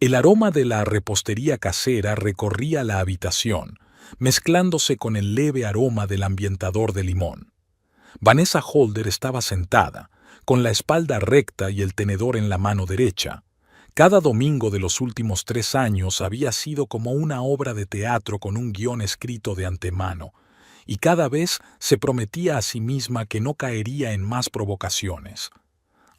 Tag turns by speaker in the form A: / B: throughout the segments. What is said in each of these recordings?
A: El aroma de la repostería casera recorría la habitación, mezclándose con el leve aroma del ambientador de limón. Vanessa Holder estaba sentada, con la espalda recta y el tenedor en la mano derecha. Cada domingo de los últimos 3 años había sido como una obra de teatro con un guión escrito de antemano, y cada vez se prometía a sí misma que no caería en más provocaciones.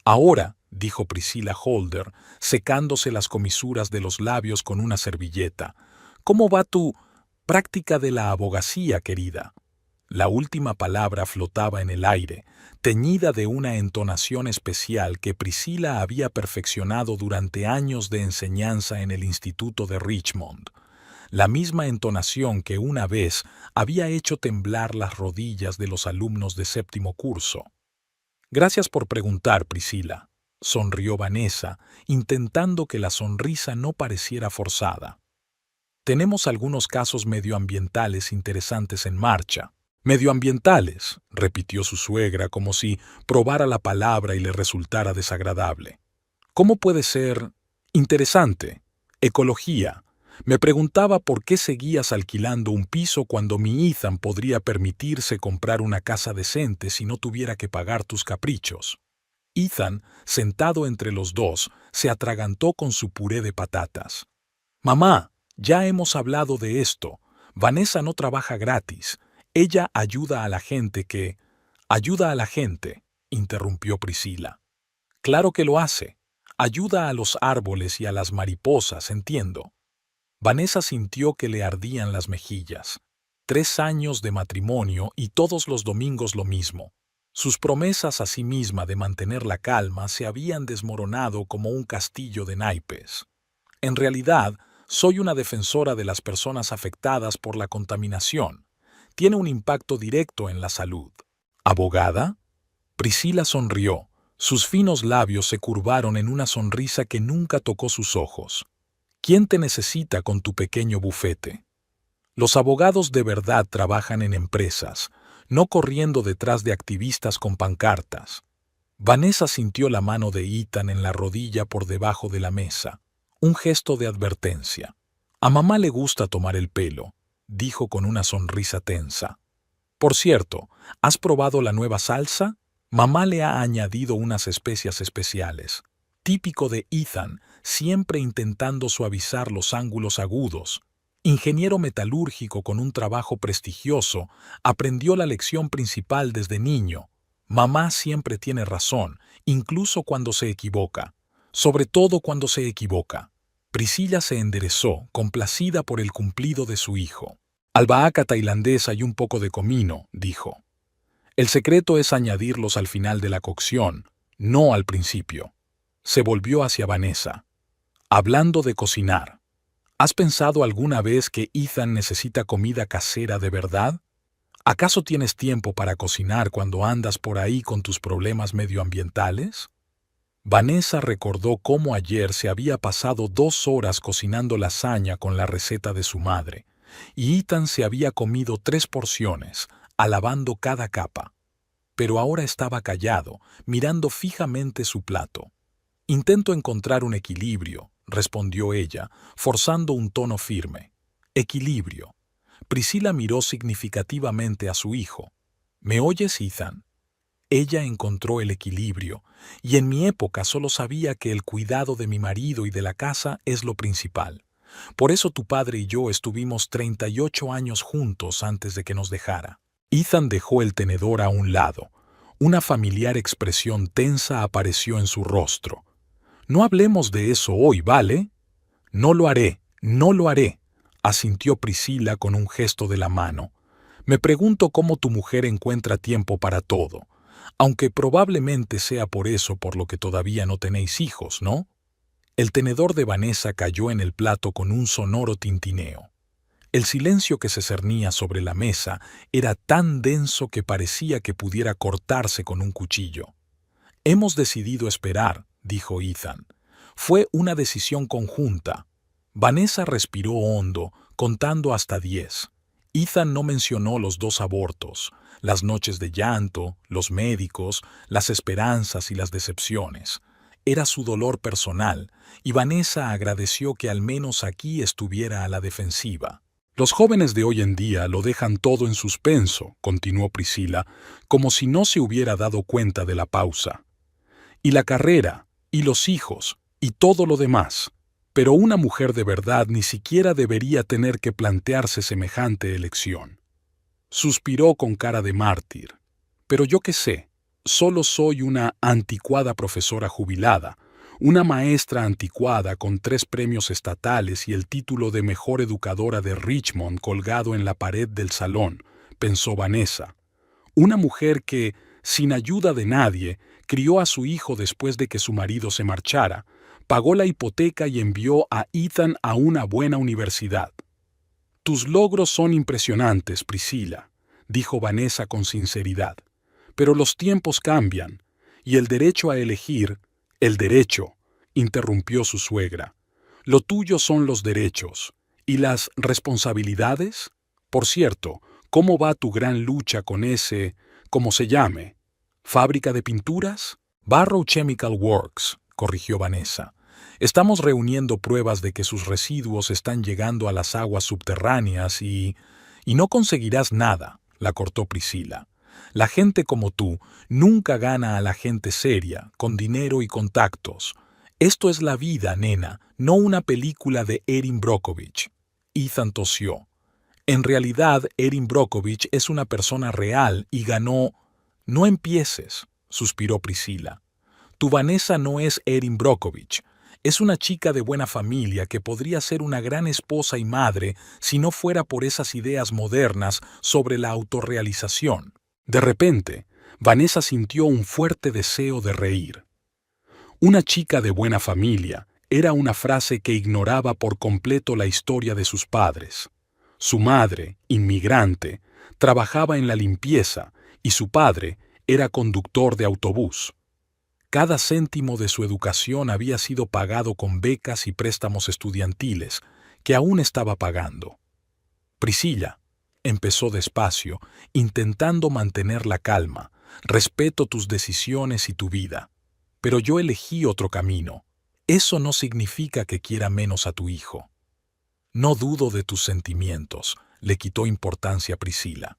A: Ahora, dijo Priscilla Holder, secándose las comisuras de los labios con una servilleta, ¿cómo va tu práctica de la abogacía, querida? La última palabra flotaba en el aire, teñida de una entonación especial que Priscilla había perfeccionado durante años de enseñanza en el Instituto de Richmond. La misma entonación que una vez había hecho temblar las rodillas de los alumnos de 7º curso. Gracias por preguntar, Priscilla, sonrió Vanessa, intentando que la sonrisa no pareciera forzada. Tenemos algunos casos medioambientales interesantes en marcha. Medioambientales, repitió su suegra como si probara la palabra y le resultara desagradable. ¿Cómo puede ser interesante? Ecología. Me preguntaba por qué seguías alquilando un piso cuando mi Ethan podría permitirse comprar una casa decente si no tuviera que pagar tus caprichos. Ethan, sentado entre los dos, se atragantó con su puré de patatas. Mamá, ya hemos hablado de esto. Vanessa no trabaja gratis. Ella ayuda a la gente que... Ayuda a la gente, interrumpió Priscilla. Claro que lo hace. Ayuda a los árboles y a las mariposas, entiendo. Vanessa sintió que le ardían las mejillas. 3 años de matrimonio y todos los domingos lo mismo. Sus promesas a sí misma de mantener la calma se habían desmoronado como un castillo de naipes. En realidad, soy una defensora de las personas afectadas por la contaminación. Tiene un impacto directo en la salud. ¿Abogada? Priscilla sonrió. Sus finos labios se curvaron en una sonrisa que nunca tocó sus ojos. ¿Quién te necesita con tu pequeño bufete? Los abogados de verdad trabajan en empresas, no corriendo detrás de activistas con pancartas. Vanessa sintió la mano de Ethan en la rodilla por debajo de la mesa. Un gesto de advertencia. A mamá le gusta tomar el pelo, dijo con una sonrisa tensa. Por cierto, ¿has probado la nueva salsa? Mamá le ha añadido unas especias especiales. Típico de Ethan, siempre intentando suavizar los ángulos agudos. Ingeniero metalúrgico con un trabajo prestigioso, aprendió la lección principal desde niño. Mamá siempre tiene razón, incluso cuando se equivoca. Sobre todo cuando se equivoca. Priscilla se enderezó, complacida por el cumplido de su hijo. Albahaca tailandesa y un poco de comino, dijo. El secreto es añadirlos al final de la cocción, no al principio. Se volvió hacia Vanessa. Hablando de cocinar, ¿has pensado alguna vez que Ethan necesita comida casera de verdad? ¿Acaso tienes tiempo para cocinar cuando andas por ahí con tus problemas medioambientales? Vanessa recordó cómo ayer se había pasado 2 horas cocinando lasaña con la receta de su madre, y Ethan se había comido 3 porciones, alabando cada capa. Pero ahora estaba callado, mirando fijamente su plato. Intento encontrar un equilibrio, respondió ella, forzando un tono firme. Equilibrio. Priscilla miró significativamente a su hijo. ¿Me oyes, Ethan? Ella encontró el equilibrio, y en mi época solo sabía que el cuidado de mi marido y de la casa es lo principal. Por eso tu padre y yo estuvimos 38 años juntos antes de que nos dejara. Ethan dejó el tenedor a un lado. Una familiar expresión tensa apareció en su rostro. No hablemos de eso hoy, ¿vale? No lo haré, no lo haré, asintió Priscilla con un gesto de la mano. Me pregunto cómo tu mujer encuentra tiempo para todo, aunque probablemente sea por eso por lo que todavía no tenéis hijos, ¿no? El tenedor de Vanessa cayó en el plato con un sonoro tintineo. El silencio que se cernía sobre la mesa era tan denso que parecía que pudiera cortarse con un cuchillo. Hemos decidido esperar, dijo Ethan. Fue una decisión conjunta. Vanessa respiró hondo, contando hasta 10. Ethan no mencionó los 2 abortos, las noches de llanto, los médicos, las esperanzas y las decepciones. Era su dolor personal, y Vanessa agradeció que al menos aquí estuviera a la defensiva. Los jóvenes de hoy en día lo dejan todo en suspenso, continuó Priscila, como si no se hubiera dado cuenta de la pausa. Y la carrera, y los hijos, y todo lo demás. Pero una mujer de verdad ni siquiera debería tener que plantearse semejante elección. Suspiró con cara de mártir. Pero yo qué sé, solo soy una anticuada profesora jubilada, una maestra anticuada con 3 premios estatales y el título de mejor educadora de Richmond colgado en la pared del salón, pensó Vanessa. Una mujer que, sin ayuda de nadie, crió a su hijo después de que su marido se marchara, pagó la hipoteca y envió a Ethan a una buena universidad. Tus logros son impresionantes, Priscila, dijo Vanessa con sinceridad. Pero los tiempos cambian, y el derecho a elegir, el derecho, interrumpió su suegra. Lo tuyo son los derechos. ¿Y las responsabilidades? Por cierto, ¿cómo va tu gran lucha con ese, cómo se llame? ¿Fábrica de pinturas? Barrow Chemical Works, corrigió Vanessa. Estamos reuniendo pruebas de que sus residuos están llegando a las aguas subterráneas y no conseguirás nada, la cortó Priscila. La gente como tú nunca gana a la gente seria, con dinero y contactos. Esto es la vida, nena, no una película de Erin Brockovich. Ethan tosió. En realidad, Erin Brockovich es una persona real y ganó... No empieces, suspiró Priscila. Tu Vanessa no es Erin Brockovich. Es una chica de buena familia que podría ser una gran esposa y madre si no fuera por esas ideas modernas sobre la autorrealización. De repente, Vanessa sintió un fuerte deseo de reír. Una chica de buena familia era una frase que ignoraba por completo la historia de sus padres. Su madre, inmigrante, trabajaba en la limpieza y su padre era conductor de autobús. Cada céntimo de su educación había sido pagado con becas y préstamos estudiantiles, que aún estaba pagando. Priscila, empezó despacio, intentando mantener la calma, respeto tus decisiones y tu vida. Pero yo elegí otro camino. Eso no significa que quiera menos a tu hijo. No dudo de tus sentimientos, le quitó importancia Priscila.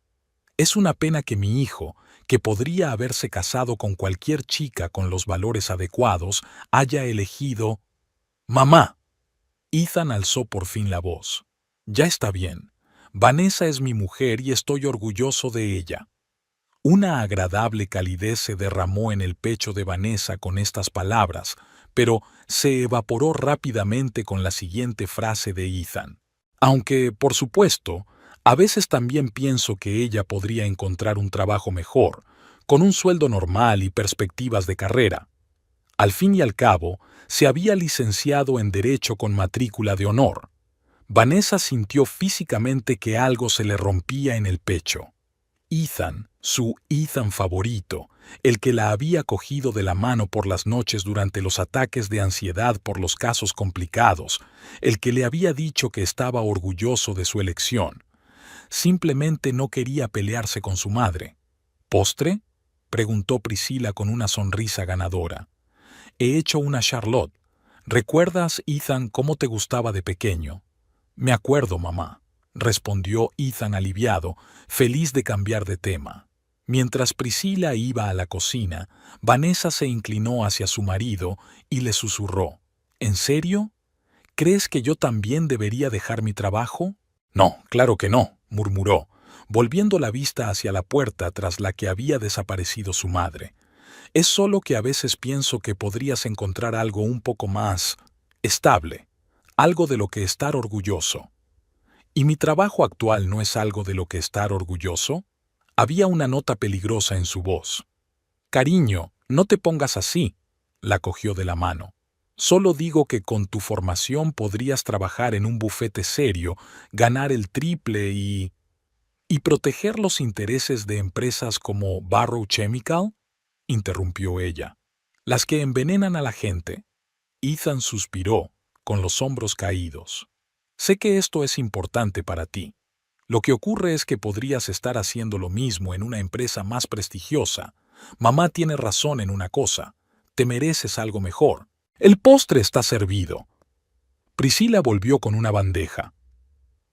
A: Es una pena que mi hijo, que podría haberse casado con cualquier chica con los valores adecuados, haya elegido... ¡Mamá! Ethan alzó por fin la voz. Ya está bien. Vanessa es mi mujer y estoy orgulloso de ella. Una agradable calidez se derramó en el pecho de Vanessa con estas palabras, pero se evaporó rápidamente con la siguiente frase de Ethan. Aunque, por supuesto, a veces también pienso que ella podría encontrar un trabajo mejor, con un sueldo normal y perspectivas de carrera. Al fin y al cabo, se había licenciado en Derecho con matrícula de honor. Vanessa sintió físicamente que algo se le rompía en el pecho. Ethan, su Ethan favorito, el que la había cogido de la mano por las noches durante los ataques de ansiedad por los casos complicados, el que le había dicho que estaba orgulloso de su elección. Simplemente no quería pelearse con su madre. ¿Postre?, preguntó Priscila con una sonrisa ganadora. He hecho una Charlotte. ¿Recuerdas, Ethan, cómo te gustaba de pequeño? Me acuerdo, mamá, respondió Ethan aliviado, feliz de cambiar de tema. Mientras Priscila iba a la cocina, Vanessa se inclinó hacia su marido y le susurró. ¿En serio? ¿Crees que yo también debería dejar mi trabajo? No, claro que no, murmuró, volviendo la vista hacia la puerta tras la que había desaparecido su madre. Es solo que a veces pienso que podrías encontrar algo un poco más estable, algo de lo que estar orgulloso. ¿Y mi trabajo actual no es algo de lo que estar orgulloso? Había una nota peligrosa en su voz. Cariño, no te pongas así, la cogió de la mano. Solo digo que con tu formación podrías trabajar en un bufete serio, ganar el triple y proteger los intereses de empresas como Barrow Chemical, interrumpió ella. Las que envenenan a la gente. Ethan suspiró, con los hombros caídos. Sé que esto es importante para ti. Lo que ocurre es que podrías estar haciendo lo mismo en una empresa más prestigiosa. Mamá tiene razón en una cosa. Te mereces algo mejor. El postre está servido. Priscila volvió con una bandeja.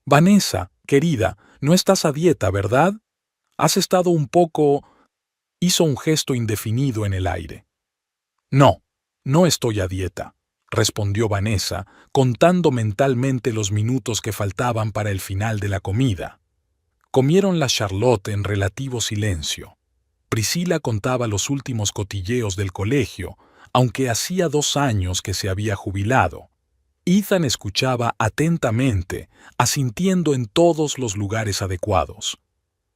A: Vanessa, querida, no estás a dieta, ¿verdad? Has estado un poco... Hizo un gesto indefinido en el aire. No, no estoy a dieta, respondió Vanessa, contando mentalmente los minutos que faltaban para el final de la comida. Comieron la Charlotte en relativo silencio. Priscila contaba los últimos cotilleos del colegio, aunque hacía 2 años que se había jubilado. Ethan escuchaba atentamente, asintiendo en todos los lugares adecuados.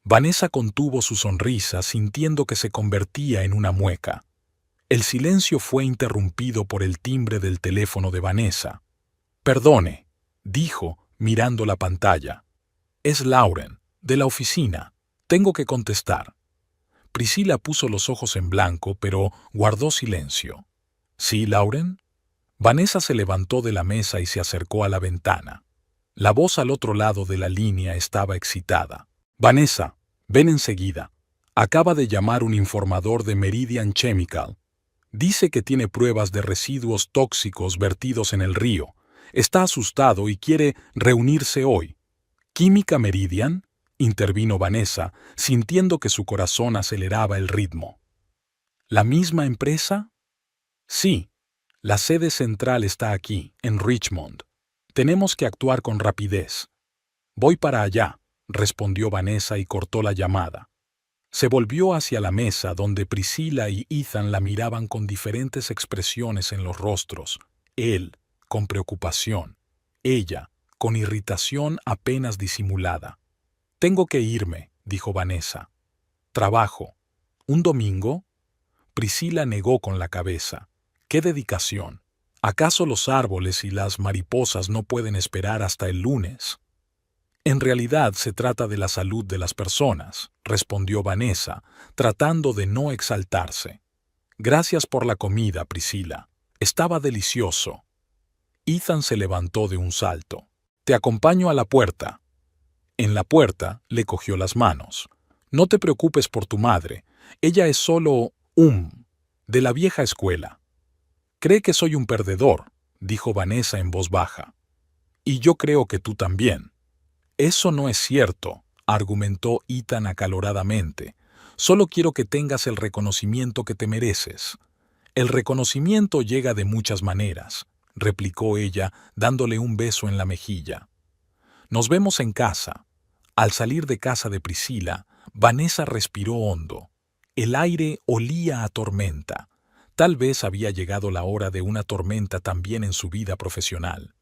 A: Vanessa contuvo su sonrisa, sintiendo que se convertía en una mueca. El silencio fue interrumpido por el timbre del teléfono de Vanessa. «Perdone», dijo, mirando la pantalla. «Es Lauren, de la oficina. Tengo que contestar». Priscila puso los ojos en blanco, pero guardó silencio. «¿Sí, Lauren?» Vanessa se levantó de la mesa y se acercó a la ventana. La voz al otro lado de la línea estaba excitada. «Vanessa, ven enseguida. Acaba de llamar un informador de Meridian Chemical. Dice que tiene pruebas de residuos tóxicos vertidos en el río. Está asustado y quiere reunirse hoy». «¿Química Meridian?», intervino Vanessa, sintiendo que su corazón aceleraba el ritmo. «¿La misma empresa?» «Sí. La sede central está aquí, en Richmond. Tenemos que actuar con rapidez». «Voy para allá», respondió Vanessa y cortó la llamada. Se volvió hacia la mesa donde Priscila y Ethan la miraban con diferentes expresiones en los rostros. Él, con preocupación. Ella, con irritación apenas disimulada. «Tengo que irme», dijo Vanessa. «¿Trabajo? ¿Un domingo?» Priscila negó con la cabeza. ¡Qué dedicación! ¿Acaso los árboles y las mariposas no pueden esperar hasta el lunes? «En realidad se trata de la salud de las personas», respondió Vanessa, tratando de no exaltarse. «Gracias por la comida, Priscila. Estaba delicioso». Ethan se levantó de un salto. «Te acompaño a la puerta». En la puerta le cogió las manos. «No te preocupes por tu madre. Ella es solo de la vieja escuela». «Cree que soy un perdedor», dijo Vanessa en voz baja. «Y yo creo que tú también». «Eso no es cierto», argumentó Ethan acaloradamente. «Solo quiero que tengas el reconocimiento que te mereces». «El reconocimiento llega de muchas maneras», replicó ella, dándole un beso en la mejilla. «Nos vemos en casa». Al salir de casa de Priscila, Vanessa respiró hondo. El aire olía a tormenta. Tal vez había llegado la hora de una tormenta también en su vida profesional.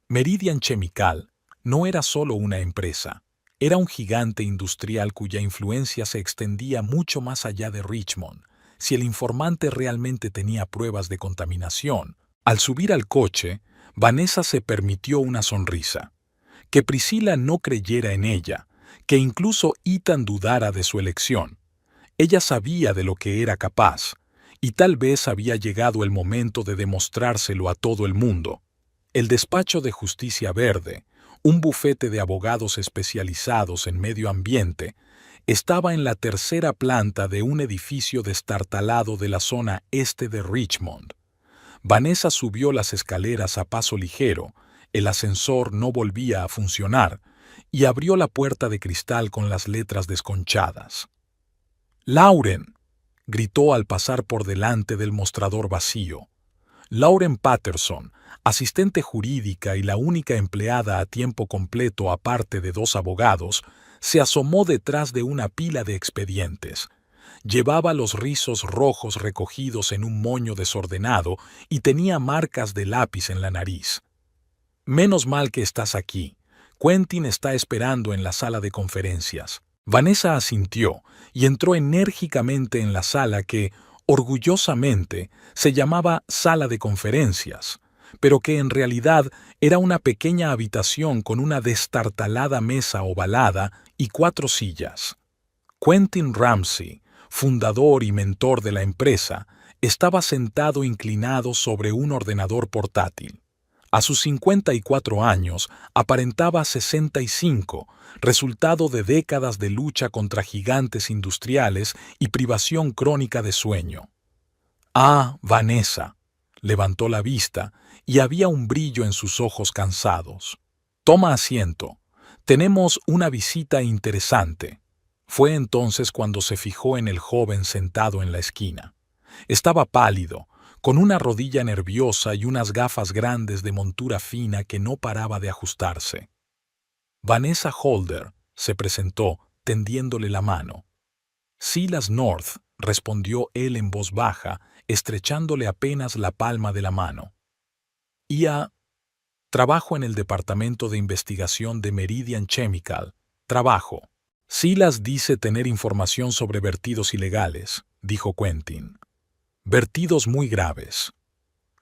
A: Meridian Chemical no era solo una empresa, era un gigante industrial cuya influencia se extendía mucho más allá de Richmond. Si el informante realmente tenía pruebas de contaminación, al subir al coche, Vanessa se permitió una sonrisa. Que Priscila no creyera en ella, que incluso Ethan dudara de su elección. Ella sabía de lo que era capaz, y tal vez había llegado el momento de demostrárselo a todo el mundo. El despacho de Justicia Verde, un bufete de abogados especializados en medio ambiente, estaba en la 3ª planta de un edificio destartalado de la zona este de Richmond. Vanessa subió las escaleras a paso ligero, el ascensor no volvía a funcionar, y abrió la puerta de cristal con las letras desconchadas. «¡Lauren!», gritó al pasar por delante del mostrador vacío. Lauren Patterson, asistente jurídica y la única empleada a tiempo completo aparte de 2 abogados, se asomó detrás de una pila de expedientes. Llevaba los rizos rojos recogidos en un moño desordenado y tenía marcas de lápiz en la nariz. «Menos mal que estás aquí. Quentin está esperando en la sala de conferencias». Vanessa asintió y entró enérgicamente en la sala que, orgullosamente, se llamaba sala de conferencias, pero que en realidad era una pequeña habitación con una destartalada mesa ovalada y 4 sillas. Quentin Ramsey, fundador y mentor de la empresa, estaba sentado inclinado sobre un ordenador portátil. A sus 54 años aparentaba 65, resultado de décadas de lucha contra gigantes industriales y privación crónica de sueño. Ah, Vanessa. Levantó la vista y había un brillo en sus ojos cansados. Toma asiento. Tenemos una visita interesante. Fue entonces cuando se fijó en el joven sentado en la esquina. Estaba pálido, con una rodilla nerviosa y unas gafas grandes de montura fina que no paraba de ajustarse. Vanessa Holder se presentó, tendiéndole la mano. Silas North, respondió él en voz baja, estrechándole apenas la palma de la mano. Trabajo en el Departamento de Investigación de Meridian Chemical. Trabajo. Silas dice tener información sobre vertidos ilegales, dijo Quentin. Vertidos muy graves.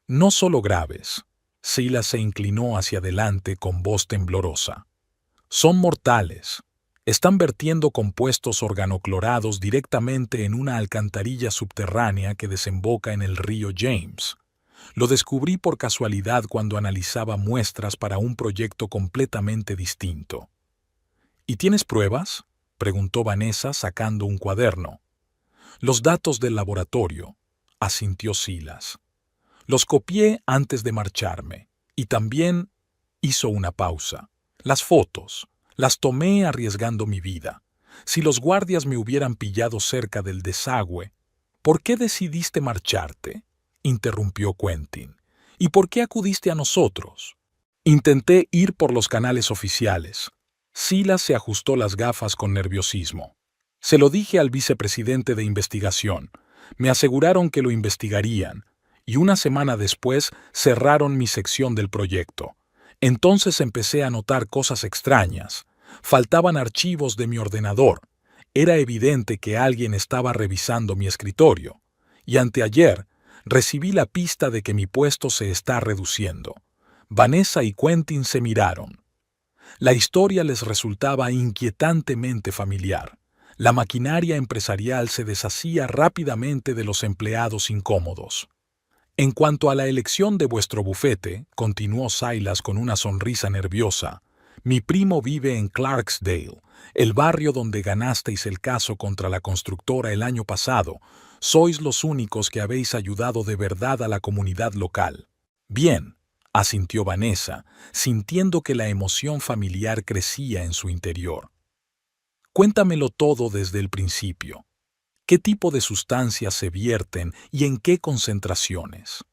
A: No solo graves. Silas se inclinó hacia adelante con voz temblorosa. Son mortales. Están vertiendo compuestos organoclorados directamente en una alcantarilla subterránea que desemboca en el río James. Lo descubrí por casualidad cuando analizaba muestras para un proyecto completamente distinto. ¿Y tienes pruebas?, preguntó Vanessa sacando un cuaderno. Los datos del laboratorio, asintió Silas. Los copié antes de marcharme, y también hizo una pausa. Las fotos. Las tomé arriesgando mi vida. Si los guardias me hubieran pillado cerca del desagüe, ¿por qué decidiste marcharte?, interrumpió Quentin. ¿Y por qué acudiste a nosotros? Intenté ir por los canales oficiales. Silas se ajustó las gafas con nerviosismo. Se lo dije al vicepresidente de investigación. Me aseguraron que lo investigarían, y una semana después cerraron mi sección del proyecto. Entonces empecé a notar cosas extrañas. Faltaban archivos de mi ordenador. Era evidente que alguien estaba revisando mi escritorio. Y anteayer recibí la pista de que mi puesto se está reduciendo. Vanessa y Quentin se miraron. La historia les resultaba inquietantemente familiar. La maquinaria empresarial se deshacía rápidamente de los empleados incómodos. En cuanto a la elección de vuestro bufete, continuó Silas con una sonrisa nerviosa, mi primo vive en Clarksdale, el barrio donde ganasteis el caso contra la constructora el año pasado. Sois los únicos que habéis ayudado de verdad a la comunidad local. Bien, asintió Vanessa, sintiendo que la emoción familiar crecía en su interior. Cuéntamelo todo desde el principio. ¿Qué tipo de sustancias se vierten y en qué concentraciones?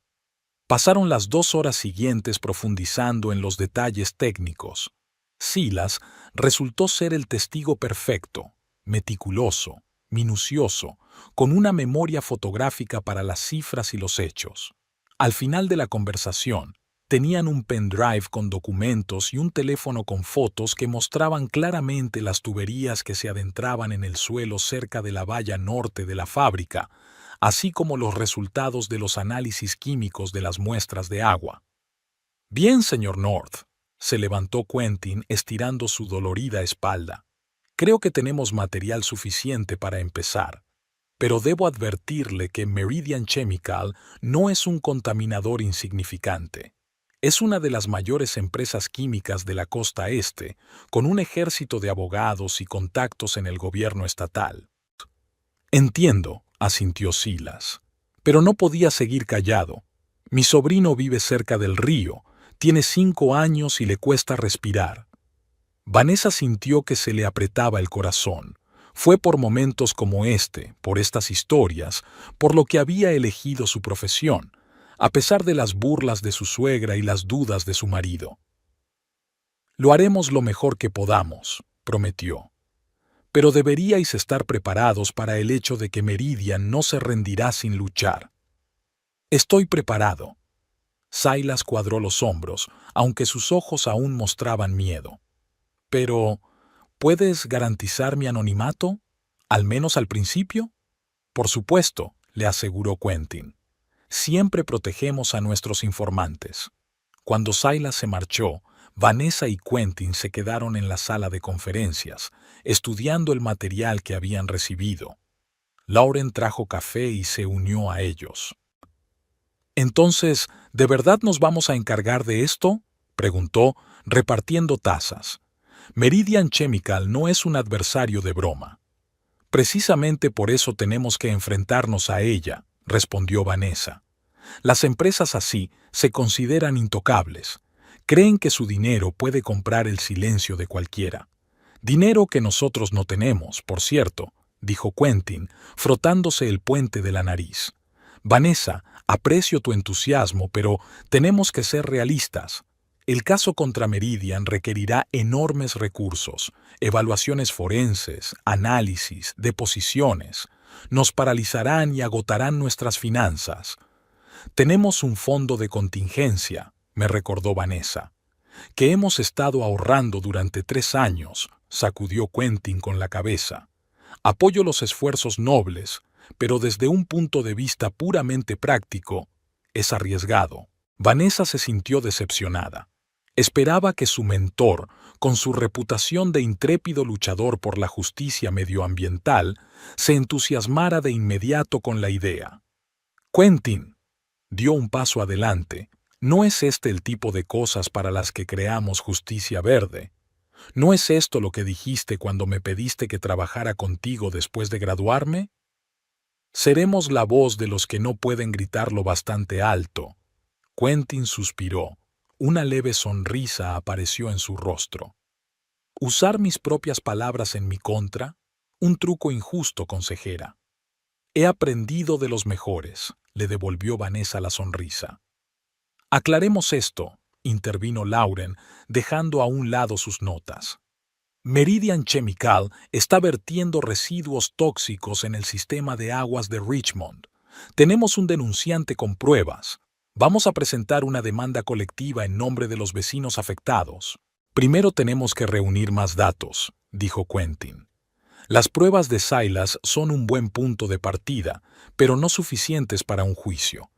A: Pasaron las 2 horas siguientes profundizando en los detalles técnicos. Silas resultó ser el testigo perfecto, meticuloso, minucioso, con una memoria fotográfica para las cifras y los hechos. Al final de la conversación, tenían un pendrive con documentos y un teléfono con fotos que mostraban claramente las tuberías que se adentraban en el suelo cerca de la valla norte de la fábrica, así como los resultados de los análisis químicos de las muestras de agua. Bien, señor North, se levantó Quentin estirando su dolorida espalda. Creo que tenemos material suficiente para empezar. Pero debo advertirle que Meridian Chemical no es un contaminador insignificante. Es una de las mayores empresas químicas de la costa este, con un ejército de abogados y contactos en el gobierno estatal. Entiendo, asintió Silas. Pero no podía seguir callado. Mi sobrino vive cerca del río, tiene 5 años y le cuesta respirar. Vanessa sintió que se le apretaba el corazón. Fue por momentos como este, por estas historias, por lo que había elegido su profesión, a pesar de las burlas de su suegra y las dudas de su marido. Lo haremos lo mejor que podamos, prometió. Pero deberíais estar preparados para el hecho de que Meridian no se rendirá sin luchar. Estoy preparado. Silas cuadró los hombros, aunque sus ojos aún mostraban miedo. Pero, ¿puedes garantizar mi anonimato? ¿Al menos al principio? Por supuesto, le aseguró Quentin. Siempre protegemos a nuestros informantes. Cuando Silas se marchó, Vanessa y Quentin se quedaron en la sala de conferencias, estudiando el material que habían recibido. Lauren trajo café y se unió a ellos. Entonces, ¿de verdad nos vamos a encargar de esto?, preguntó, repartiendo tazas. Meridian Chemical no es un adversario de broma. Precisamente por eso tenemos que enfrentarnos a ella, respondió Vanessa. Las empresas así se consideran intocables. Creen que su dinero puede comprar el silencio de cualquiera. Dinero que nosotros no tenemos, por cierto, dijo Quentin, frotándose el puente de la nariz. Vanessa, aprecio tu entusiasmo, pero tenemos que ser realistas. El caso contra Meridian requerirá enormes recursos, evaluaciones forenses, análisis, deposiciones. Nos paralizarán y agotarán nuestras finanzas. Tenemos un fondo de contingencia, me recordó Vanessa, que hemos estado ahorrando durante 3 años, sacudió Quentin con la cabeza. Apoyo los esfuerzos nobles, pero desde un punto de vista puramente práctico, es arriesgado. Vanessa se sintió decepcionada. Esperaba que su mentor, con su reputación de intrépido luchador por la justicia medioambiental, se entusiasmara de inmediato con la idea. Quentin dio un paso adelante. No es este el tipo de cosas para las que creamos justicia verde. ¿No es esto lo que dijiste cuando me pediste que trabajara contigo después de graduarme? Seremos la voz de los que no pueden gritarlo bastante alto. Quentin suspiró. Una leve sonrisa apareció en su rostro. ¿Usar mis propias palabras en mi contra? Un truco injusto, consejera. He aprendido de los mejores, le devolvió Vanessa la sonrisa. Aclaremos esto, intervino Lauren, dejando a un lado sus notas. Meridian Chemical está vertiendo residuos tóxicos en el sistema de aguas de Richmond. Tenemos un denunciante con pruebas. Vamos a presentar una demanda colectiva en nombre de los vecinos afectados. Primero tenemos que reunir más datos, dijo Quentin. Las pruebas de Silas son un buen punto de partida, pero no suficientes para un juicio.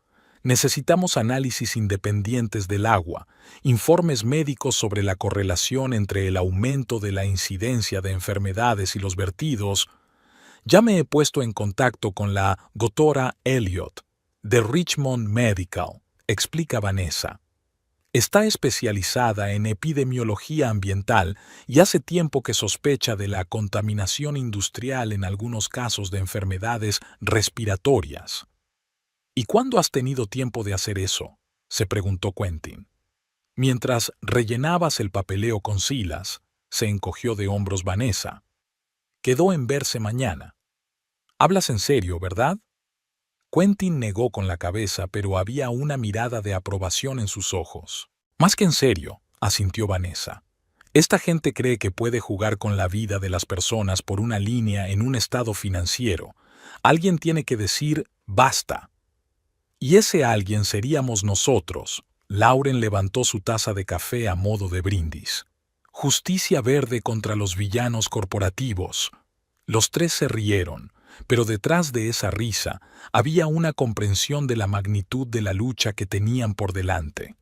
A: Necesitamos análisis independientes del agua, informes médicos sobre la correlación entre el aumento de la incidencia de enfermedades y los vertidos. Ya me he puesto en contacto con la doctora Elliot, de Richmond Medical, explica Vanessa. Está especializada en epidemiología ambiental y hace tiempo que sospecha de la contaminación industrial en algunos casos de enfermedades respiratorias. ¿Y cuándo has tenido tiempo de hacer eso?, se preguntó Quentin. Mientras rellenabas el papeleo con Silas, se encogió de hombros Vanessa. Quedó en verse mañana. ¿Hablas en serio, verdad? Quentin negó con la cabeza, pero había una mirada de aprobación en sus ojos. Más que en serio, asintió Vanessa. Esta gente cree que puede jugar con la vida de las personas por una línea en un estado financiero. Alguien tiene que decir basta. Y ese alguien seríamos nosotros. Lauren levantó su taza de café a modo de brindis. Justicia verde contra los villanos corporativos. Los tres se rieron, pero detrás de esa risa había una comprensión de la magnitud de la lucha que tenían por delante.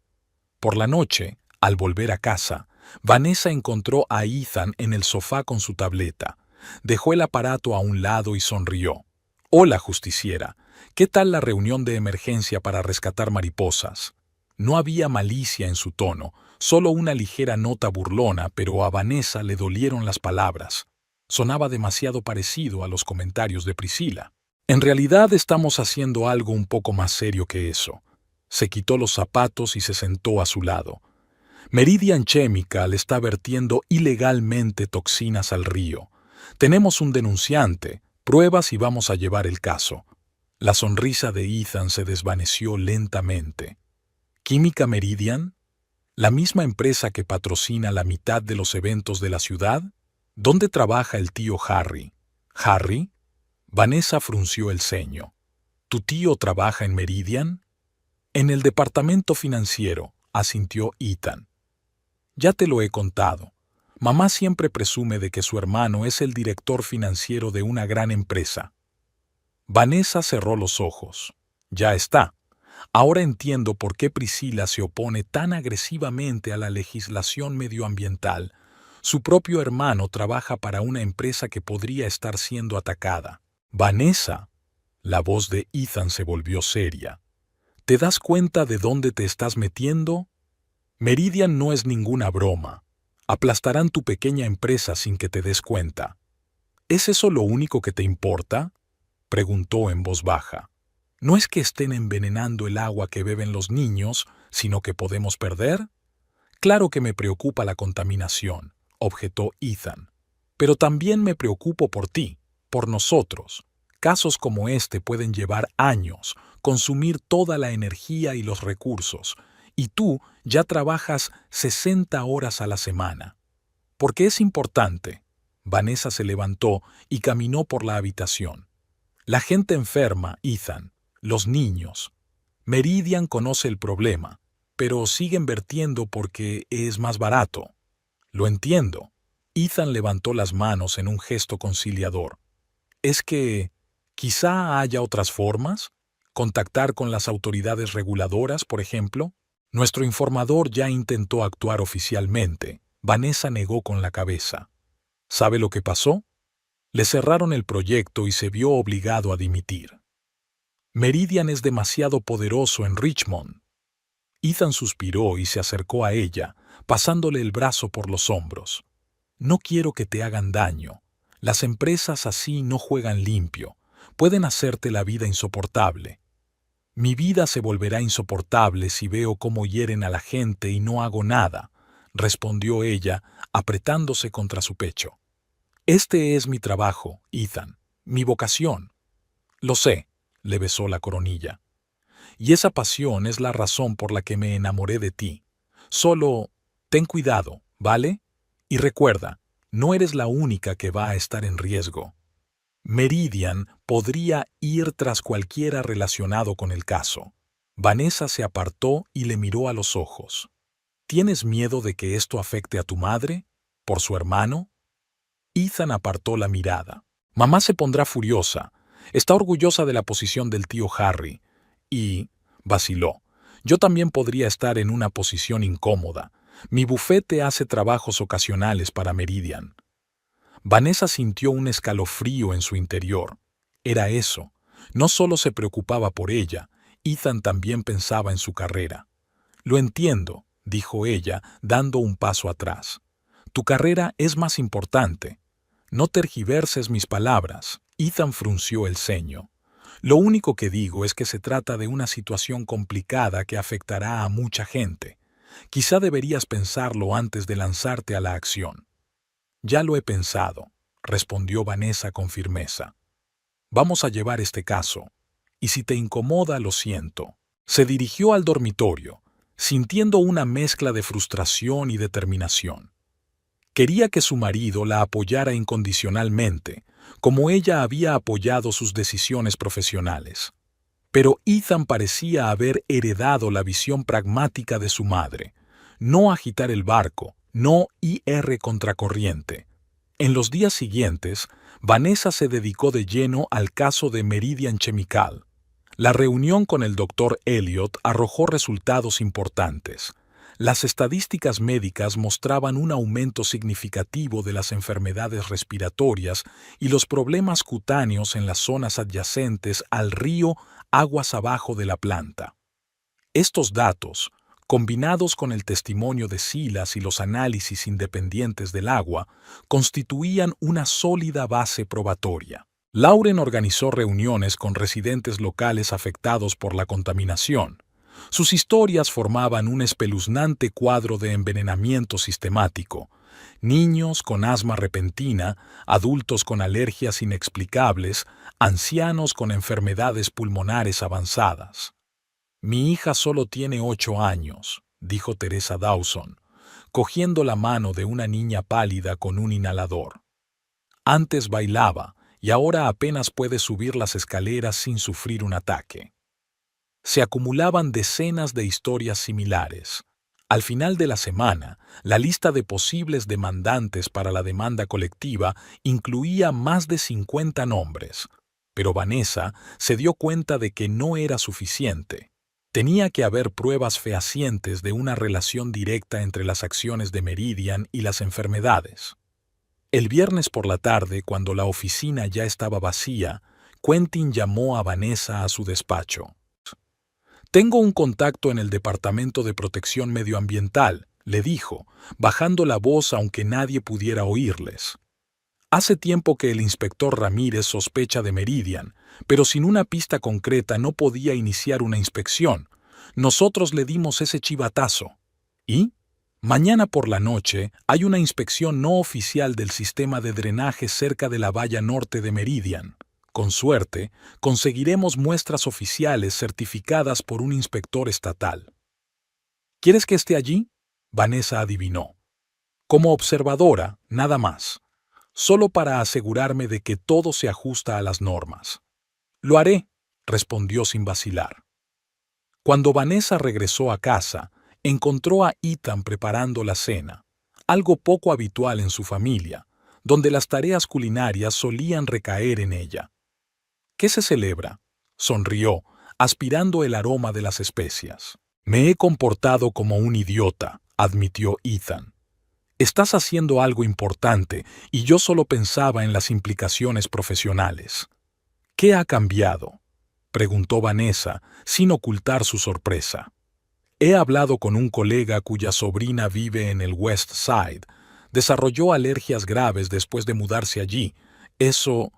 A: Por la noche, al volver a casa, Vanessa encontró a Ethan en el sofá con su tableta. Dejó el aparato a un lado y sonrió. «Hola, justiciera. ¿Qué tal la reunión de emergencia para rescatar mariposas?» No había malicia en su tono, solo una ligera nota burlona, pero a Vanessa le dolieron las palabras. Sonaba demasiado parecido a los comentarios de Priscila. En realidad estamos haciendo algo un poco más serio que eso. Se quitó los zapatos y se sentó a su lado. Meridian Chemical está vertiendo ilegalmente toxinas al río. Tenemos un denunciante, pruebas y vamos a llevar el caso. La sonrisa de Ethan se desvaneció lentamente. ¿Química Meridian? ¿La misma empresa que patrocina la mitad de los eventos de la ciudad? ¿Dónde trabaja el tío Harry? ¿Harry? Vanessa frunció el ceño. ¿Tu tío trabaja en Meridian? En el departamento financiero, asintió Ethan. Ya te lo he contado. Mamá siempre presume de que su hermano es el director financiero de una gran empresa. Vanessa cerró los ojos. Ya está. Ahora entiendo por qué Priscila se opone tan agresivamente a la legislación medioambiental. Su propio hermano trabaja para una empresa que podría estar siendo atacada. Vanessa, la voz de Ethan se volvió seria. ¿Te das cuenta de dónde te estás metiendo? Meridian no es ninguna broma. Aplastarán tu pequeña empresa sin que te des cuenta. ¿Es eso lo único que te importa?, preguntó en voz baja. No es que estén envenenando el agua que beben los niños, sino que podemos perder. Claro que me preocupa la contaminación, objetó Ethan. Pero también me preocupo por ti, por nosotros. Casos como este pueden llevar años, consumir toda la energía y los recursos, y tú ya trabajas 60 horas a la semana. ¿Por qué es importante? Vanessa se levantó y caminó por la habitación. La gente enferma, Ethan, los niños. Meridian conoce el problema, pero siguen vertiendo porque es más barato. Lo entiendo. Ethan levantó las manos en un gesto conciliador. ¿Es que quizá haya otras formas? ¿Contactar con las autoridades reguladoras, por ejemplo? Nuestro informador ya intentó actuar oficialmente. Vanessa negó con la cabeza. ¿Sabe lo que pasó? Le cerraron el proyecto y se vio obligado a dimitir. Meridian es demasiado poderoso en Richmond. Ethan suspiró y se acercó a ella, pasándole el brazo por los hombros. No quiero que te hagan daño. Las empresas así no juegan limpio. Pueden hacerte la vida insoportable. Mi vida se volverá insoportable si veo cómo hieren a la gente y no hago nada, respondió ella, apretándose contra su pecho. Este es mi trabajo, Ethan, mi vocación. Lo sé, le besó la coronilla. Y esa pasión es la razón por la que me enamoré de ti. Solo ten cuidado, ¿vale? Y recuerda, no eres la única que va a estar en riesgo. Meridian podría ir tras cualquiera relacionado con el caso. Vanessa se apartó y le miró a los ojos. ¿Tienes miedo de que esto afecte a tu madre? ¿Por su hermano? Ethan apartó la mirada. Mamá se pondrá furiosa. Está orgullosa de la posición del tío Harry. Y vaciló. Yo también podría estar en una posición incómoda. Mi bufete hace trabajos ocasionales para Meridian. Vanessa sintió un escalofrío en su interior. Era eso. No solo se preocupaba por ella, Ethan también pensaba en su carrera. Lo entiendo, dijo ella, dando un paso atrás. Tu carrera es más importante. No tergiverses mis palabras. Ethan frunció el ceño. Lo único que digo es que se trata de una situación complicada que afectará a mucha gente. Quizá deberías pensarlo antes de lanzarte a la acción. Ya lo he pensado, respondió Vanessa con firmeza. Vamos a llevar este caso. Y si te incomoda, lo siento. Se dirigió al dormitorio, sintiendo una mezcla de frustración y determinación. Quería que su marido la apoyara incondicionalmente, como ella había apoyado sus decisiones profesionales. Pero Ethan parecía haber heredado la visión pragmática de su madre. No agitar el barco, no ir contracorriente. En los días siguientes, Vanessa se dedicó de lleno al caso de Meridian Chemical. La reunión con el Dr. Elliot arrojó resultados importantes. Las estadísticas médicas mostraban un aumento significativo de las enfermedades respiratorias y los problemas cutáneos en las zonas adyacentes al río aguas abajo de la planta. Estos datos, combinados con el testimonio de Silas y los análisis independientes del agua, constituían una sólida base probatoria. Lauren organizó reuniones con residentes locales afectados por la contaminación. Sus historias formaban un espeluznante cuadro de envenenamiento sistemático. Niños con asma repentina, adultos con alergias inexplicables, ancianos con enfermedades pulmonares avanzadas. Mi hija solo tiene 8 años, dijo Teresa Dawson, cogiendo la mano de una niña pálida con un inhalador. Antes bailaba y ahora apenas puede subir las escaleras sin sufrir un ataque. Se acumulaban decenas de historias similares. Al final de la semana, la lista de posibles demandantes para la demanda colectiva incluía más de 50 nombres, pero Vanessa se dio cuenta de que no era suficiente. Tenía que haber pruebas fehacientes de una relación directa entre las acciones de Meridian y las enfermedades. El viernes por la tarde, cuando la oficina ya estaba vacía, Quentin llamó a Vanessa a su despacho. «Tengo un contacto en el Departamento de Protección Medioambiental», le dijo, bajando la voz aunque nadie pudiera oírles. Hace tiempo que el inspector Ramírez sospecha de Meridian, pero sin una pista concreta no podía iniciar una inspección. Nosotros le dimos ese chivatazo. ¿Y? Mañana por la noche hay una inspección no oficial del sistema de drenaje cerca de la valla norte de Meridian. Con suerte, conseguiremos muestras oficiales certificadas por un inspector estatal. ¿Quieres que esté allí? Vanessa adivinó. Como observadora, nada más. Solo para asegurarme de que todo se ajusta a las normas. Lo haré, respondió sin vacilar. Cuando Vanessa regresó a casa, encontró a Ethan preparando la cena, algo poco habitual en su familia, donde las tareas culinarias solían recaer en ella. ¿Qué se celebra? Sonrió, aspirando el aroma de las especias. Me he comportado como un idiota, admitió Ethan. Estás haciendo algo importante y yo solo pensaba en las implicaciones profesionales. ¿Qué ha cambiado?, preguntó Vanessa, sin ocultar su sorpresa. He hablado con un colega cuya sobrina vive en el West Side. Desarrolló alergias graves después de mudarse allí. Eso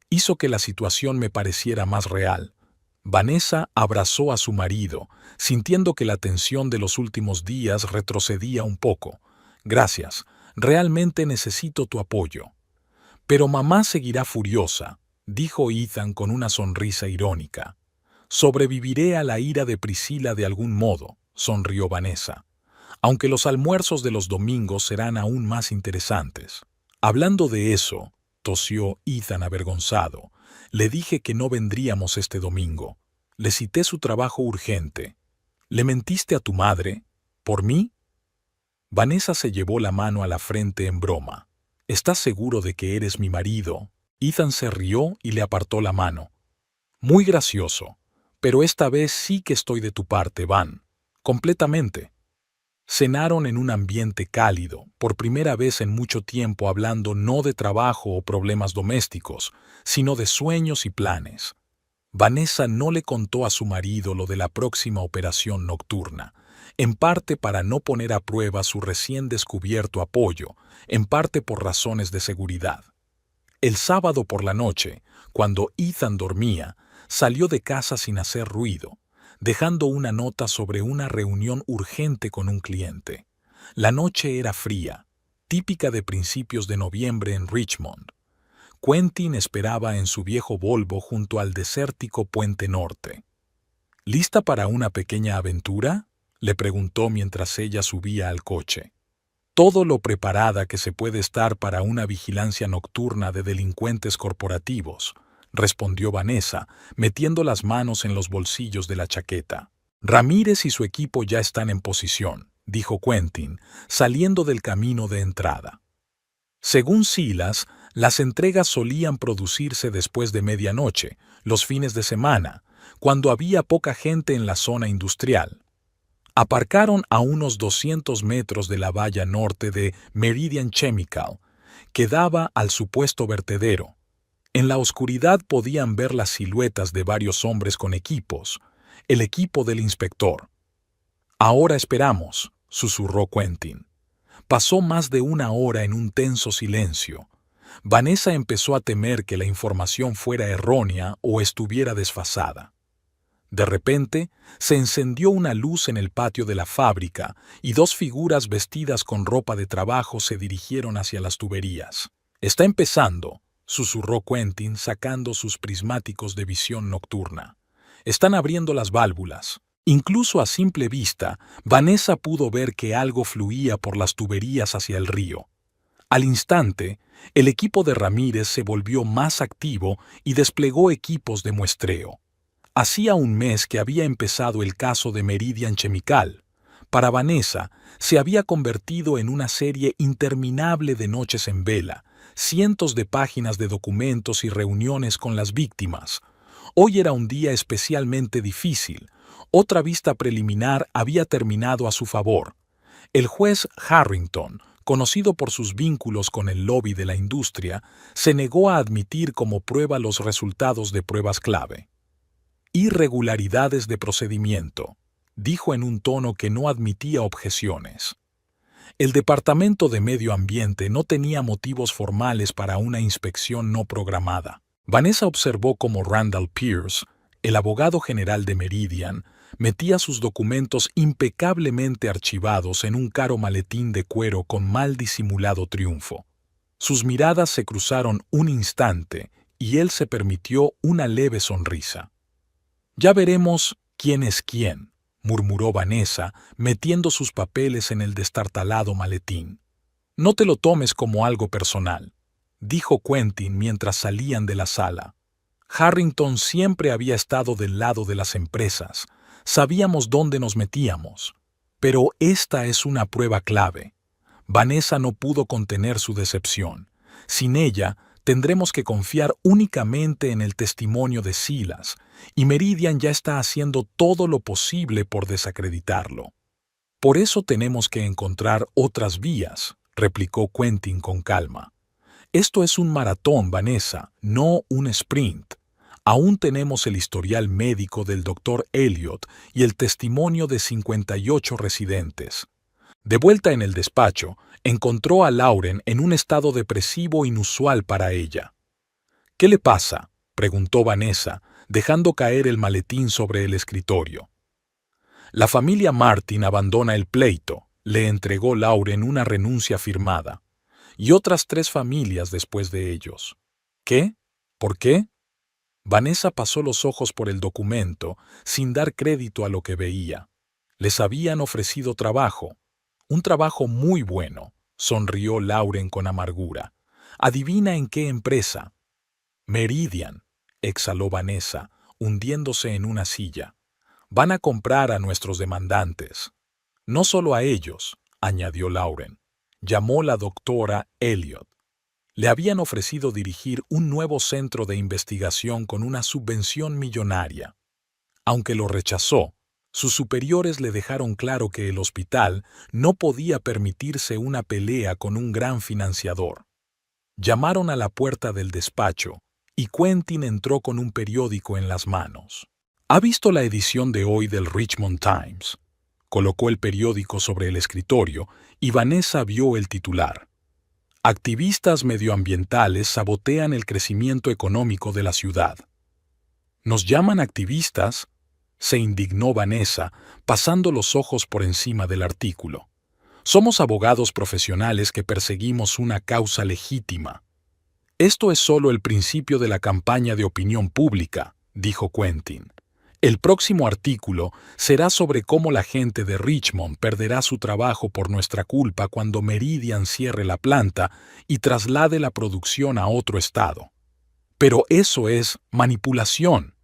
A: hizo que la situación me pareciera más real. Vanessa abrazó a su marido, sintiendo que la tensión de los últimos días retrocedía un poco. Gracias, realmente necesito tu apoyo. Pero mamá seguirá furiosa, dijo Ethan con una sonrisa irónica. Sobreviviré a la ira de Priscila de algún modo, sonrió Vanessa, aunque los almuerzos de los domingos serán aún más interesantes. Hablando de eso, tosió Ethan avergonzado, le dije que no vendríamos este domingo. Le cité su trabajo urgente. ¿Le mentiste a tu madre? ¿Por mí? Vanessa se llevó la mano a la frente en broma. ¿Estás seguro de que eres mi marido? Ethan se rió y le apartó la mano. Muy gracioso, pero esta vez sí que estoy de tu parte, Van. Completamente. Cenaron en un ambiente cálido, por primera vez en mucho tiempo hablando no de trabajo o problemas domésticos, sino de sueños y planes. Vanessa no le contó a su marido lo de la próxima operación nocturna, en parte para no poner a prueba su recién descubierto apoyo, en parte por razones de seguridad. El sábado por la noche, cuando Ethan dormía, salió de casa sin hacer ruido, dejando una nota sobre una reunión urgente con un cliente. La noche era fría, típica de principios de noviembre en Richmond. Quentin esperaba en su viejo Volvo junto al desértico Puente Norte. ¿Lista para una pequeña aventura?, le preguntó mientras ella subía al coche. Todo lo preparada que se puede estar para una vigilancia nocturna de delincuentes corporativos, respondió Vanessa, metiendo las manos en los bolsillos de la chaqueta. Ramírez y su equipo ya están en posición, dijo Quentin, saliendo del camino de entrada. Según Silas, las entregas solían producirse después de medianoche, los fines de semana, cuando había poca gente en la zona industrial. Aparcaron a unos 200 metros de la valla norte de Meridian Chemical, que daba al supuesto vertedero. En la oscuridad podían ver las siluetas de varios hombres con equipos, el equipo del inspector. Ahora esperamos, susurró Quentin. Pasó más de una hora en un tenso silencio. Vanessa empezó a temer que la información fuera errónea o estuviera desfasada. De repente, se encendió una luz en el patio de la fábrica y dos figuras vestidas con ropa de trabajo se dirigieron hacia las tuberías. «Está empezando», susurró Quentin sacando sus prismáticos de visión nocturna. «Están abriendo las válvulas». Incluso a simple vista, Vanessa pudo ver que algo fluía por las tuberías hacia el río. Al instante, el equipo de Ramírez se volvió más activo y desplegó equipos de muestreo. Hacía un mes que había empezado el caso de Meridian Chemical. Para Vanessa, se había convertido en una serie interminable de noches en vela, cientos de páginas de documentos y reuniones con las víctimas. Hoy era un día especialmente difícil. Otra vista preliminar había terminado a su favor. El juez Harrington, conocido por sus vínculos con el lobby de la industria, se negó a admitir como prueba los resultados de pruebas clave. «Irregularidades de procedimiento», dijo en un tono que no admitía objeciones. El Departamento de Medio Ambiente no tenía motivos formales para una inspección no programada. Vanessa observó cómo Randall Pierce, el abogado general de Meridian, metía sus documentos impecablemente archivados en un caro maletín de cuero con mal disimulado triunfo. Sus miradas se cruzaron un instante y él se permitió una leve sonrisa. «Ya veremos quién es quién», murmuró Vanessa, metiendo sus papeles en el destartalado maletín. «No te lo tomes como algo personal», dijo Quentin mientras salían de la sala. Harrington siempre había estado del lado de las empresas. Sabíamos dónde nos metíamos. Pero esta es una prueba clave. Vanessa no pudo contener su decepción. Sin ella, tendremos que confiar únicamente en el testimonio de Silas, y Meridian ya está haciendo todo lo posible por desacreditarlo. «Por eso tenemos que encontrar otras vías», replicó Quentin con calma. «Esto es un maratón, Vanessa, no un sprint. Aún tenemos el historial médico del Dr. Elliot y el testimonio de 58 residentes». De vuelta en el despacho, encontró a Lauren en un estado depresivo inusual para ella. «¿Qué le pasa?», preguntó Vanessa, dejando caer el maletín sobre el escritorio. «La familia Martin abandona el pleito», le entregó Lauren una renuncia firmada. «Y otras 3 familias después de ellos». «¿Qué? ¿Por qué?». Vanessa pasó los ojos por el documento, sin dar crédito a lo que veía. Les habían ofrecido trabajo. «Un trabajo muy bueno», sonrió Lauren con amargura. «¿Adivina en qué empresa?». «Meridian», exhaló Vanessa, hundiéndose en una silla. «Van a comprar a nuestros demandantes». «No solo a ellos», añadió Lauren. Llamó la doctora Elliot. Le habían ofrecido dirigir un nuevo centro de investigación con una subvención millonaria. Aunque lo rechazó, sus superiores le dejaron claro que el hospital no podía permitirse una pelea con un gran financiador. Llamaron a la puerta del despacho y Quentin entró con un periódico en las manos. «¿Ha visto la edición de hoy del Richmond Times?». Colocó el periódico sobre el escritorio y Vanessa vio el titular. «Activistas medioambientales sabotean el crecimiento económico de la ciudad». «¿Nos llaman activistas?», se indignó Vanessa, pasando los ojos por encima del artículo. «Somos abogados profesionales que perseguimos una causa legítima». «Esto es solo el principio de la campaña de opinión pública», dijo Quentin. «El próximo artículo será sobre cómo la gente de Richmond perderá su trabajo por nuestra culpa cuando Meridian cierre la planta y traslade la producción a otro estado». «Pero eso es manipulación».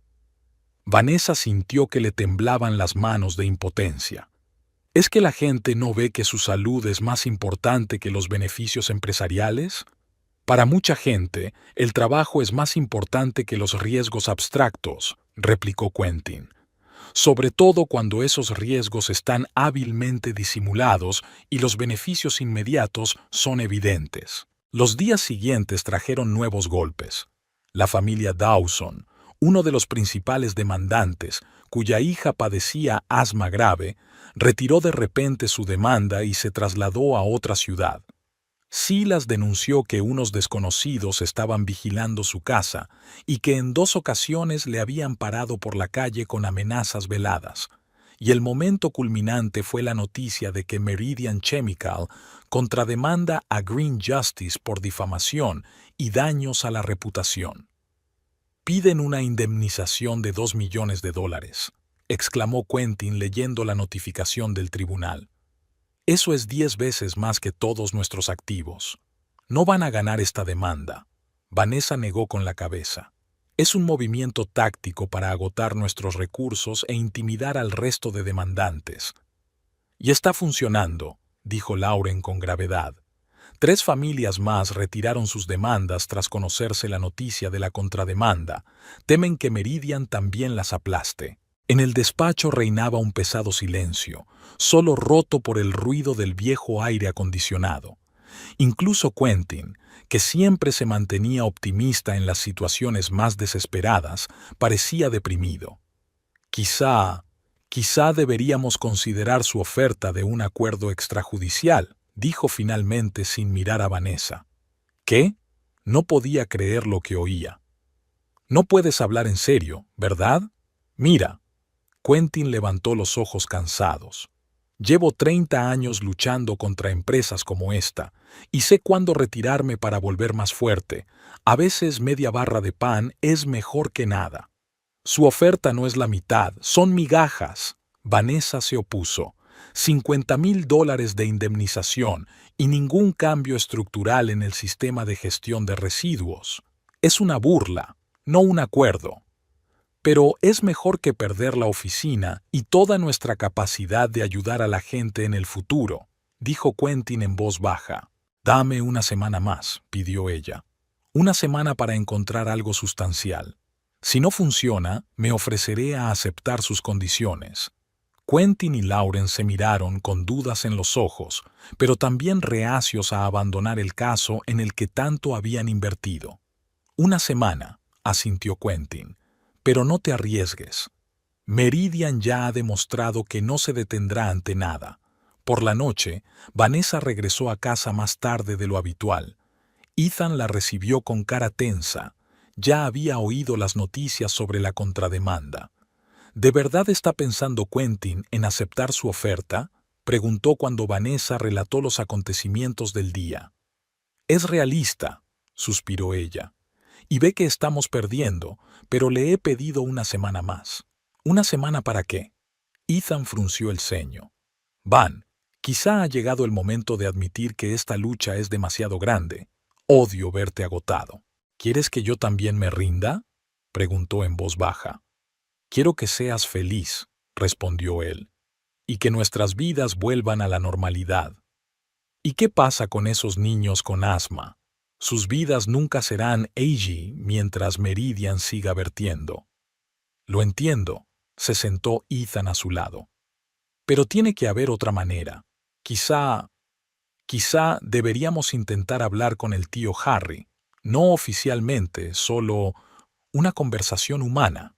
A: Vanessa sintió que le temblaban las manos de impotencia. ¿Es que la gente no ve que su salud es más importante que los beneficios empresariales? Para mucha gente, el trabajo es más importante que los riesgos abstractos, replicó Quentin. Sobre todo cuando esos riesgos están hábilmente disimulados y los beneficios inmediatos son evidentes. Los días siguientes trajeron nuevos golpes. La familia Dawson, uno de los principales demandantes, cuya hija padecía asma grave, retiró de repente su demanda y se trasladó a otra ciudad. Silas denunció que unos desconocidos estaban vigilando su casa y que en 2 ocasiones le habían parado por la calle con amenazas veladas. Y el momento culminante fue la noticia de que Meridian Chemical contrademanda a Green Justice por difamación y daños a la reputación. «Piden una indemnización de $2 millones», exclamó Quentin leyendo la notificación del tribunal. «Eso es 10 veces más que todos nuestros activos. No van a ganar esta demanda». Vanessa negó con la cabeza. «Es un movimiento táctico para agotar nuestros recursos e intimidar al resto de demandantes». «Y está funcionando», dijo Lauren con gravedad. 3 familias más retiraron sus demandas tras conocerse la noticia de la contrademanda. Temen que Meridian también las aplaste. En el despacho reinaba un pesado silencio, solo roto por el ruido del viejo aire acondicionado. Incluso Quentin, que siempre se mantenía optimista en las situaciones más desesperadas, parecía deprimido. Quizá deberíamos considerar su oferta de un acuerdo extrajudicial», dijo finalmente sin mirar a Vanessa. ¿Qué? No podía creer lo que oía. No puedes hablar en serio, ¿verdad? Mira. Quentin levantó los ojos cansados. Llevo 30 años luchando contra empresas como esta, y sé cuándo retirarme para volver más fuerte. A veces media barra de pan es mejor que nada. Su oferta no es la mitad, son migajas. Vanessa se opuso. $50,000 de indemnización y ningún cambio estructural en el sistema de gestión de residuos. Es una burla, no un acuerdo. Pero es mejor que perder la oficina y toda nuestra capacidad de ayudar a la gente en el futuro, dijo Quentin en voz baja. Dame una semana más, pidió ella. Una semana para encontrar algo sustancial. Si no funciona, me ofreceré a aceptar sus condiciones. Quentin y Lauren se miraron con dudas en los ojos, pero también reacios a abandonar el caso en el que tanto habían invertido. Una semana, asintió Quentin. Pero no te arriesgues. Meridian ya ha demostrado que no se detendrá ante nada. Por la noche, Vanessa regresó a casa más tarde de lo habitual. Ethan la recibió con cara tensa. Ya había oído las noticias sobre la contrademanda. ¿De verdad está pensando Quentin en aceptar su oferta?, preguntó cuando Vanessa relató los acontecimientos del día. Es realista, suspiró ella. Y ve que estamos perdiendo, pero le he pedido una semana más. ¿Una semana para qué? Ethan frunció el ceño. Van, quizá ha llegado el momento de admitir que esta lucha es demasiado grande. Odio verte agotado. ¿Quieres que yo también me rinda?, preguntó en voz baja. Quiero que seas feliz, respondió él, y que nuestras vidas vuelvan a la normalidad. ¿Y qué pasa con esos niños con asma? Sus vidas nunca serán AG mientras Meridian siga vertiendo. Lo entiendo, se sentó Ethan a su lado. Pero tiene que haber otra manera. Quizá deberíamos intentar hablar con el tío Harry. No oficialmente, solo una conversación humana.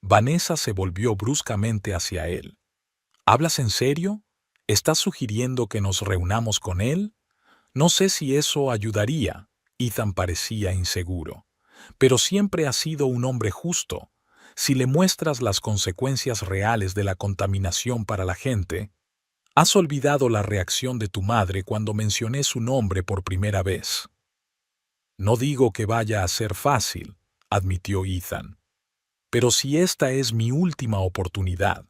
A: Vanessa se volvió bruscamente hacia él. ¿Hablas en serio? ¿Estás sugiriendo que nos reunamos con él? No sé si eso ayudaría. Ethan parecía inseguro. Pero siempre ha sido un hombre justo. Si le muestras las consecuencias reales de la contaminación para la gente, has olvidado la reacción de tu madre cuando mencioné su nombre por primera vez. No digo que vaya a ser fácil, admitió Ethan. Pero si esta es mi última oportunidad,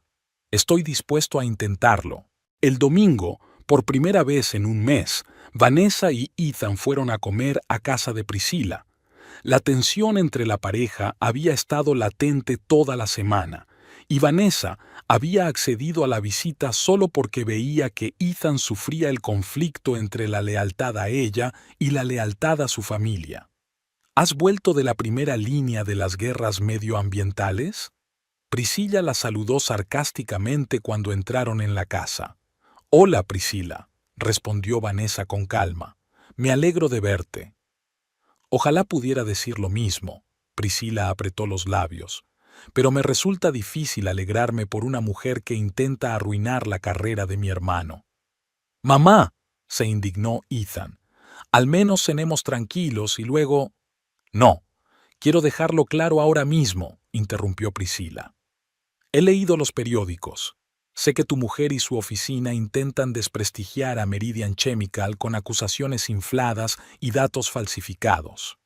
A: estoy dispuesto a intentarlo. El domingo, por primera vez en un mes, Vanessa y Ethan fueron a comer a casa de Priscilla. La tensión entre la pareja había estado latente toda la semana, y Vanessa había accedido a la visita solo porque veía que Ethan sufría el conflicto entre la lealtad a ella y la lealtad a su familia. ¿Has vuelto de la primera línea de las guerras medioambientales? Priscilla la saludó sarcásticamente cuando entraron en la casa. Hola, Priscilla, respondió Vanessa con calma. Me alegro de verte. Ojalá pudiera decir lo mismo. Priscilla apretó los labios. Pero me resulta difícil alegrarme por una mujer que intenta arruinar la carrera de mi hermano. ¡Mamá!, se indignó Ethan. Al menos cenemos tranquilos y luego... No, quiero dejarlo claro ahora mismo, interrumpió Priscilla. He leído los periódicos. Sé que tu mujer y su oficina intentan desprestigiar a Meridian Chemical con acusaciones infladas y datos falsificados.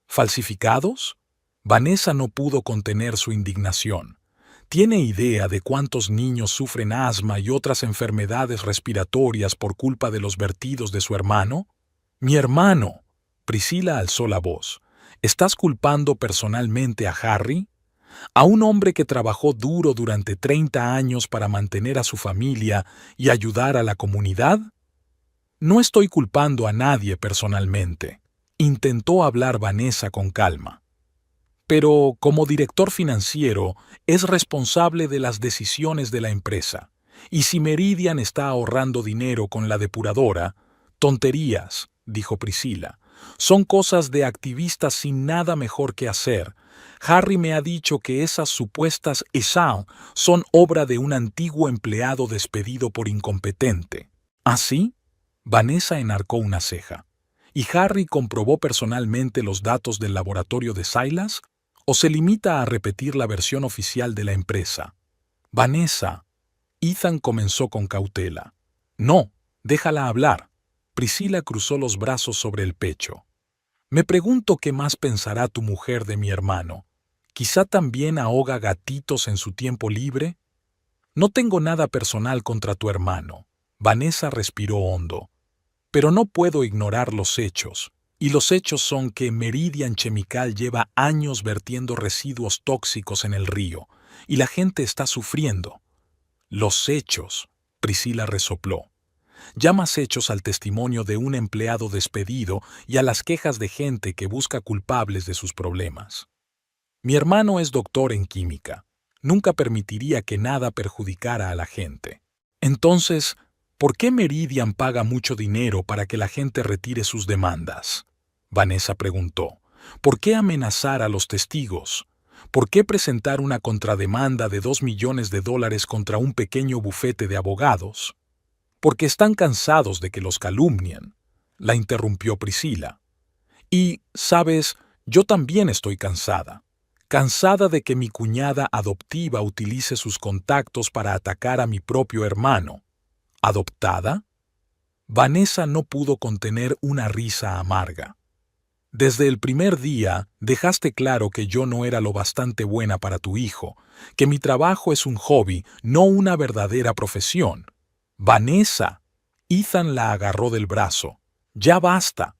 A: ¿Falsificados? Vanessa no pudo contener su indignación. ¿Tiene idea de cuántos niños sufren asma y otras enfermedades respiratorias por culpa de los vertidos de su hermano? ¡Mi hermano! Priscilla alzó la voz. ¿Estás culpando personalmente a Harry? ¿A un hombre que trabajó duro durante 30 años para mantener a su familia y ayudar a la comunidad? No estoy culpando a nadie personalmente. Intentó hablar Vanessa con calma. Pero, como director financiero, es responsable de las decisiones de la empresa. Y si Meridian está ahorrando dinero con la depuradora, tonterías, dijo Priscilla. Son cosas de activistas sin nada mejor que hacer. Harry me ha dicho que esas supuestas ESAN son obra de un antiguo empleado despedido por incompetente. ¿Ah, sí? Vanessa enarcó una ceja. ¿Y Harry comprobó personalmente los datos del laboratorio de Silas? ¿O se limita a repetir la versión oficial de la empresa? Vanessa. Ethan comenzó con cautela. No, déjala hablar. Priscila cruzó los brazos sobre el pecho. Me pregunto qué más pensará tu mujer de mi hermano. ¿Quizá también ahoga gatitos en su tiempo libre? No tengo nada personal contra tu hermano. Vanessa respiró hondo. Pero no puedo ignorar los hechos. Y los hechos son que Meridian Chemical lleva años vertiendo residuos tóxicos en el río, y la gente está sufriendo. Los hechos, Priscila resopló. Llamas hechos al testimonio de un empleado despedido y a las quejas de gente que busca culpables de sus problemas. Mi hermano es doctor en química. Nunca permitiría que nada perjudicara a la gente. Entonces, ¿por qué Meridian paga mucho dinero para que la gente retire sus demandas? Vanessa preguntó. ¿Por qué amenazar a los testigos? ¿Por qué presentar una contrademanda de $2 millones contra un pequeño bufete de abogados? Porque están cansados de que los calumnien, la interrumpió Priscila. Y, sabes, yo también estoy cansada. Cansada de que mi cuñada adoptiva utilice sus contactos para atacar a mi propio hermano. ¿Adoptada? Vanessa no pudo contener una risa amarga. Desde el primer día dejaste claro que yo no era lo bastante buena para tu hijo, que mi trabajo es un hobby, no una verdadera profesión. Vanessa. Ethan la agarró del brazo. Ya basta.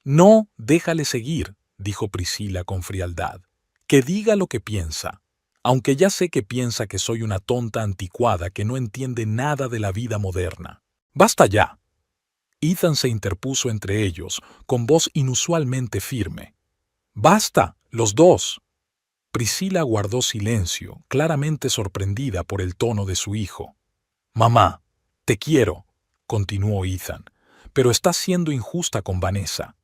A: No, déjale seguir, dijo Priscila con frialdad. Que diga lo que piensa. Aunque ya sé que piensa que soy una tonta anticuada que no entiende nada de la vida moderna. ¡Basta ya! Ethan se interpuso entre ellos, con voz inusualmente firme. ¡Basta, los dos! Priscila guardó silencio, claramente sorprendida por el tono de su hijo. Mamá, te quiero, continuó Ethan, pero estás siendo injusta con Vanessa.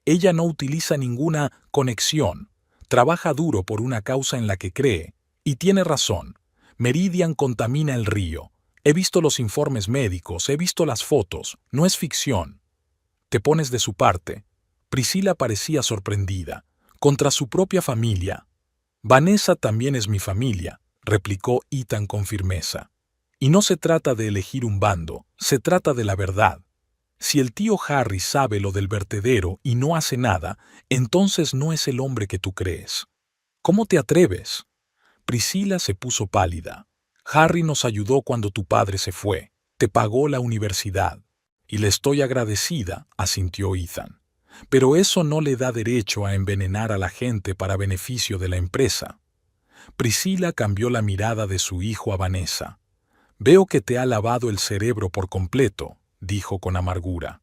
A: Ella no utiliza ninguna conexión, trabaja duro por una causa en la que cree, y tiene razón. Meridian contamina el río. He visto los informes médicos, he visto las fotos, no es ficción. Te pones de su parte. Priscila parecía sorprendida. Contra su propia familia. Vanessa también es mi familia, replicó Ethan con firmeza. Y no se trata de elegir un bando, se trata de la verdad. Si el tío Harry sabe lo del vertedero y no hace nada, entonces no es el hombre que tú crees. ¿Cómo te atreves? Priscila se puso pálida. Harry nos ayudó cuando tu padre se fue. Te pagó la universidad. Y le estoy agradecida, asintió Ethan. Pero eso no le da derecho a envenenar a la gente para beneficio de la empresa. Priscila cambió la mirada de su hijo a Vanessa. Veo que te ha lavado el cerebro por completo, dijo con amargura.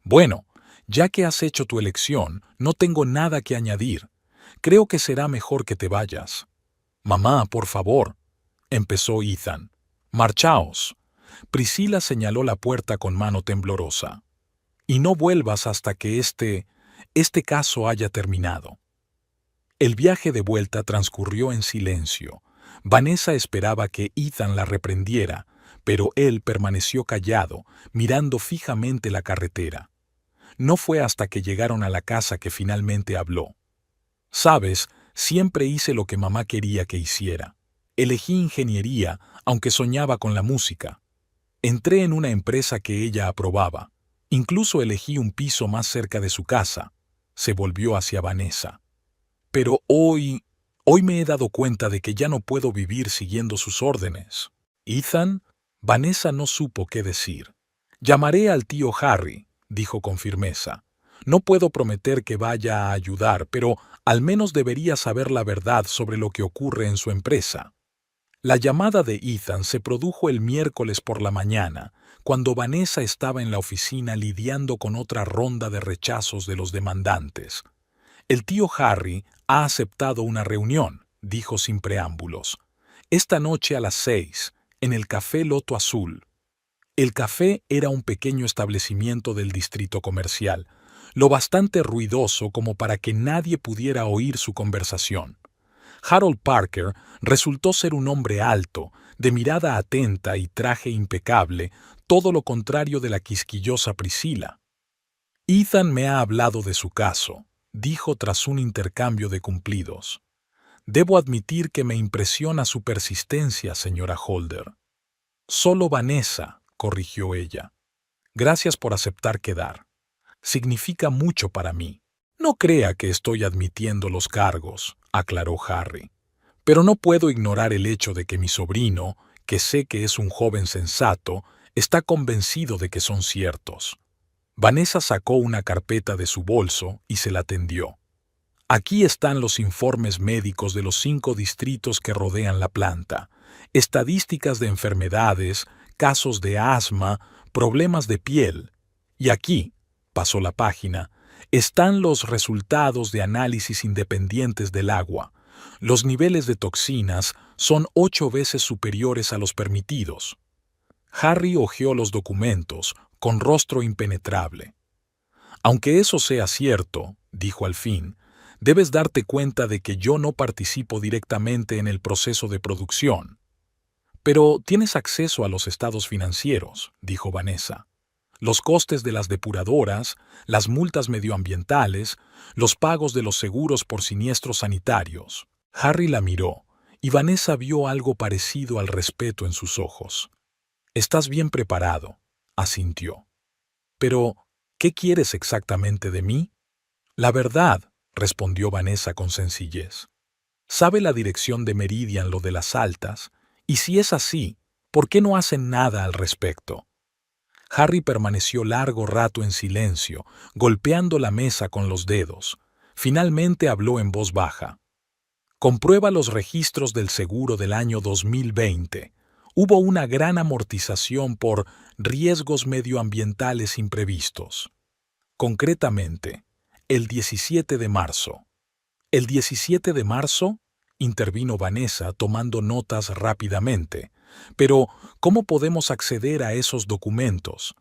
A: Bueno, ya que has hecho tu elección, no tengo nada que añadir. Creo que será mejor que te vayas. Mamá, por favor, empezó Ethan. Marchaos. Priscila señaló la puerta con mano temblorosa. Y no vuelvas hasta que este caso haya terminado. El viaje de vuelta transcurrió en silencio. Vanessa esperaba que Ethan la reprendiera, pero él permaneció callado, mirando fijamente la carretera. No fue hasta que llegaron a la casa que finalmente habló. Sabes, siempre hice lo que mamá quería que hiciera. Elegí ingeniería, aunque soñaba con la música. Entré en una empresa que ella aprobaba. Incluso elegí un piso más cerca de su casa. Se volvió hacia Vanessa. Pero hoy me he dado cuenta de que ya no puedo vivir siguiendo sus órdenes. Ethan, Vanessa no supo qué decir. Llamaré al tío Harry, dijo con firmeza. No puedo prometer que vaya a ayudar, pero al menos debería saber la verdad sobre lo que ocurre en su empresa. La llamada de Ethan se produjo el miércoles por la mañana, cuando Vanessa estaba en la oficina lidiando con otra ronda de rechazos de los demandantes. El tío Harry ha aceptado una reunión, dijo sin preámbulos. Esta noche a las 6, en el Café Loto Azul. El café era un pequeño establecimiento del distrito comercial, lo bastante ruidoso como para que nadie pudiera oír su conversación. Harold Parker resultó ser un hombre alto, de mirada atenta y traje impecable, todo lo contrario de la quisquillosa Priscila. Ethan me ha hablado de su caso, dijo tras un intercambio de cumplidos. Debo admitir que me impresiona su persistencia, señora Holder. Solo Vanessa, corrigió ella. Gracias por aceptar quedar. Significa mucho para mí. No crea que estoy admitiendo los cargos, aclaró Harry. Pero no puedo ignorar el hecho de que mi sobrino, que sé que es un joven sensato, está convencido de que son ciertos. Vanessa sacó una carpeta de su bolso y se la tendió. Aquí están los informes médicos de los 5 distritos que rodean la planta, estadísticas de enfermedades, casos de asma, problemas de piel. Y aquí, pasó la página, están los resultados de análisis independientes del agua. Los niveles de toxinas son 8 veces superiores a los permitidos. Harry hojeó los documentos, con rostro impenetrable. Aunque eso sea cierto, dijo al fin, debes darte cuenta de que yo no participo directamente en el proceso de producción. Pero tienes acceso a los estados financieros, dijo Vanessa. Los costes de las depuradoras, las multas medioambientales, los pagos de los seguros por siniestros sanitarios. Harry la miró, y Vanessa vio algo parecido al respeto en sus ojos. «Estás bien preparado», asintió. «Pero, ¿qué quieres exactamente de mí?» «La verdad», respondió Vanessa con sencillez. «¿Sabe la dirección de Meridian lo de las altas? Y si es así, ¿por qué no hacen nada al respecto?» Harry permaneció largo rato en silencio, golpeando la mesa con los dedos. Finalmente habló en voz baja. «Comprueba los registros del seguro del año 2020. Hubo una gran amortización por riesgos medioambientales imprevistos. Concretamente, el 17 de marzo. ¿El 17 de marzo?» intervino Vanessa tomando notas rápidamente. «Pero, ¿cómo podemos acceder a esos documentos?»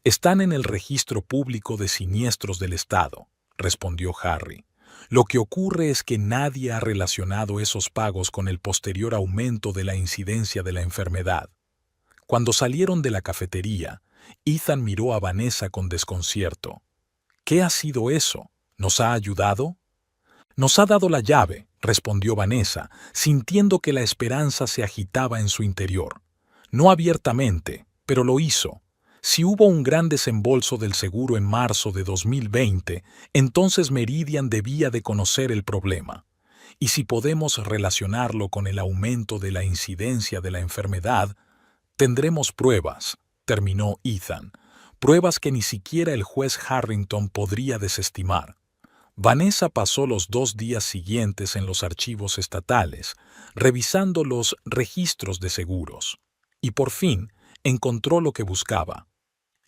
A: «Están en el registro público de siniestros del Estado», respondió Harry. «Lo que ocurre es que nadie ha relacionado esos pagos con el posterior aumento de la incidencia de la enfermedad». Cuando salieron de la cafetería, Ethan miró a Vanessa con desconcierto. «¿Qué ha sido eso? ¿Nos ha ayudado?» «Nos ha dado la llave», respondió Vanessa, sintiendo que la esperanza se agitaba en su interior. No abiertamente, pero lo hizo. Si hubo un gran desembolso del seguro en marzo de 2020, entonces Meridian debía de conocer el problema. Y si podemos relacionarlo con el aumento de la incidencia de la enfermedad, tendremos pruebas, terminó Ethan, pruebas que ni siquiera el juez Harrington podría desestimar. Vanessa pasó los 2 días siguientes en los archivos estatales, revisando los registros de seguros, y por fin encontró lo que buscaba.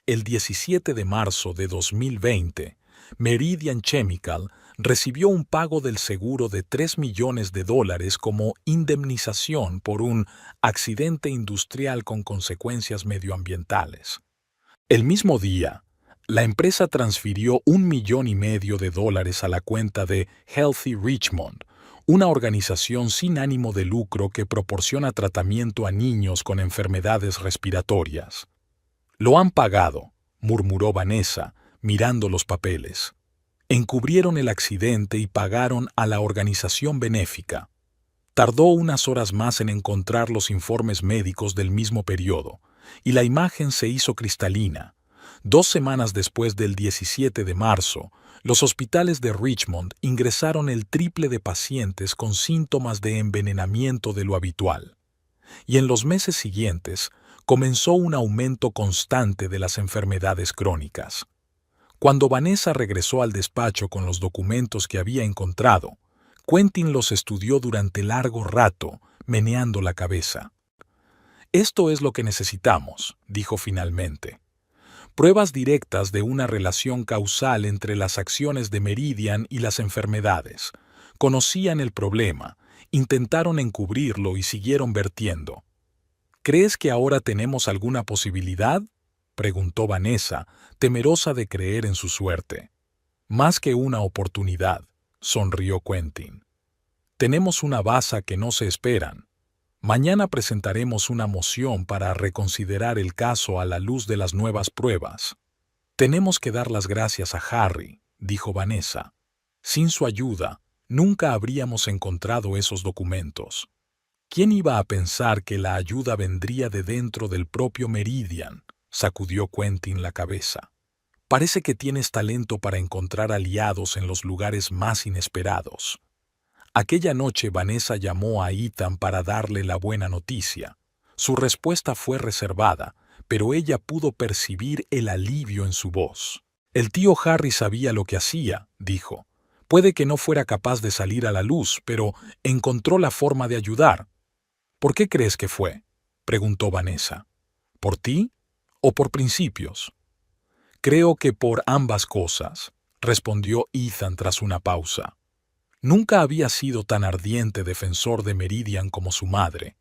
A: El 17 de marzo de 2020, Meridian Chemical recibió un pago del seguro de $3 millones como indemnización por un accidente industrial con consecuencias medioambientales. El mismo día, la empresa transfirió $1,5 millones a la cuenta de Healthy Richmond, una organización sin ánimo de lucro que proporciona tratamiento a niños con enfermedades respiratorias. «Lo han pagado», murmuró Vanessa, mirando los papeles. Encubrieron el accidente y pagaron a la organización benéfica. Tardó unas horas más en encontrar los informes médicos del mismo periodo, y la imagen se hizo cristalina. 2 semanas después del 17 de marzo, los hospitales de Richmond ingresaron el triple de pacientes con síntomas de envenenamiento de lo habitual. Y en los meses siguientes, comenzó un aumento constante de las enfermedades crónicas. Cuando Vanessa regresó al despacho con los documentos que había encontrado, Quentin los estudió durante largo rato, meneando la cabeza. «Esto es lo que necesitamos», dijo finalmente. «Pruebas directas de una relación causal entre las acciones de Meridian y las enfermedades. Conocían el problema, intentaron encubrirlo y siguieron vertiendo». «¿Crees que ahora tenemos alguna posibilidad?», preguntó Vanessa, temerosa de creer en su suerte. «Más que una oportunidad», sonrió Quentin. «Tenemos una baza que no se esperan». Mañana presentaremos una moción para reconsiderar el caso a la luz de las nuevas pruebas. Tenemos que dar las gracias a Harry, dijo Vanessa. Sin su ayuda, nunca habríamos encontrado esos documentos. ¿Quién iba a pensar que la ayuda vendría de dentro del propio Meridian? Sacudió Quentin la cabeza. Parece que tienes talento para encontrar aliados en los lugares más inesperados. Aquella noche Vanessa llamó a Ethan para darle la buena noticia. Su respuesta fue reservada, pero ella pudo percibir el alivio en su voz. El tío Harry sabía lo que hacía, dijo. Puede que no fuera capaz de salir a la luz, pero encontró la forma de ayudar. ¿Por qué crees que fue?, preguntó Vanessa. ¿Por ti o por principios? Creo que por ambas cosas, respondió Ethan tras una pausa. Nunca había sido tan ardiente defensor de Meridian como su madre.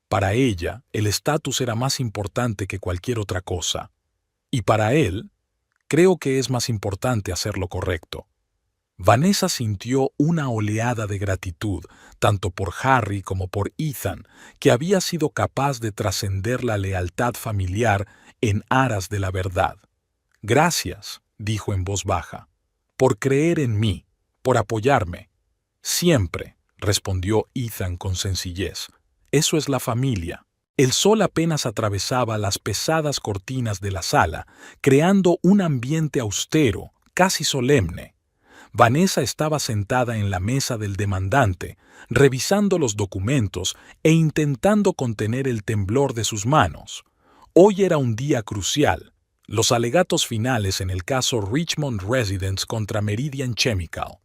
A: Para ella, el estatus era más importante que cualquier otra cosa. Y para él, creo que es más importante hacer lo correcto. Vanessa sintió una oleada de gratitud, tanto por Harry como por Ethan, que había sido capaz de trascender la lealtad familiar en aras de la verdad. Gracias, dijo en voz baja, por creer en mí, por apoyarme. Siempre, respondió Ethan con sencillez. Eso es la familia. El sol apenas atravesaba las pesadas cortinas de la sala, creando un ambiente austero, casi solemne. Vanessa estaba sentada en la mesa del demandante, revisando los documentos e intentando contener el temblor de sus manos. Hoy era un día crucial, los alegatos finales en el caso Richmond Residence contra Meridian Chemical.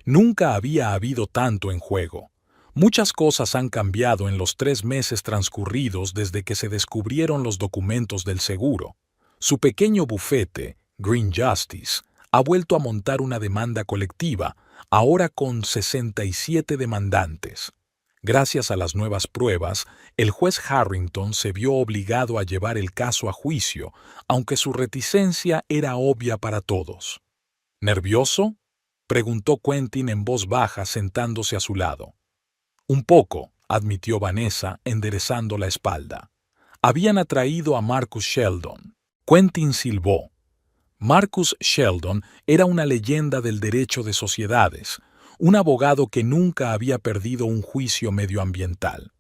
A: Nunca había habido tanto en juego. Muchas cosas han cambiado en los 3 meses transcurridos desde que se descubrieron los documentos del seguro. Su pequeño bufete, Green Justice, ha vuelto a montar una demanda colectiva, ahora con 67 demandantes. Gracias a las nuevas pruebas, el juez Harrington se vio obligado a llevar el caso a juicio, aunque su reticencia era obvia para todos. ¿Nervioso?, preguntó Quentin en voz baja sentándose a su lado. Un poco, admitió Vanessa, enderezando la espalda. Habían atraído a Marcus Sheldon. Quentin silbó. Marcus Sheldon era una leyenda del derecho de sociedades, un abogado que nunca había perdido un juicio medioambiental.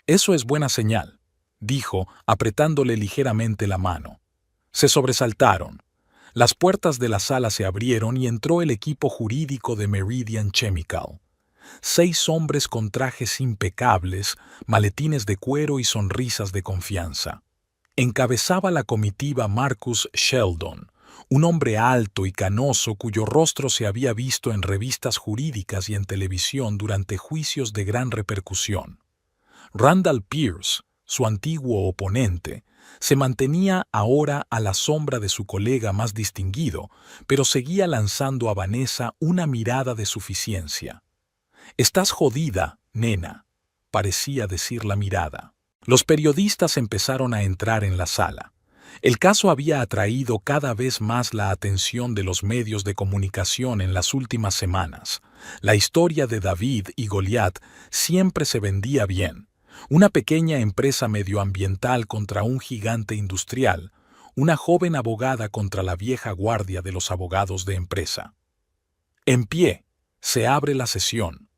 A: Eso es buena señal, dijo, apretándole ligeramente la mano. Se sobresaltaron. Las puertas de la sala se abrieron y entró el equipo jurídico de Meridian Chemical. 6 hombres con trajes impecables, maletines de cuero y sonrisas de confianza. Encabezaba la comitiva Marcus Sheldon, un hombre alto y canoso cuyo rostro se había visto en revistas jurídicas y en televisión durante juicios de gran repercusión. Randall Pierce, su antiguo oponente, se mantenía ahora a la sombra de su colega más distinguido, pero seguía lanzando a Vanessa una mirada de suficiencia. «Estás jodida, nena», parecía decir la mirada. Los periodistas empezaron a entrar en la sala. El caso había atraído cada vez más la atención de los medios de comunicación en las últimas semanas. La historia de David y Goliat siempre se vendía bien. Una pequeña empresa medioambiental contra un gigante industrial, una joven abogada contra la vieja guardia de los abogados de empresa. En pie, se abre la sesión,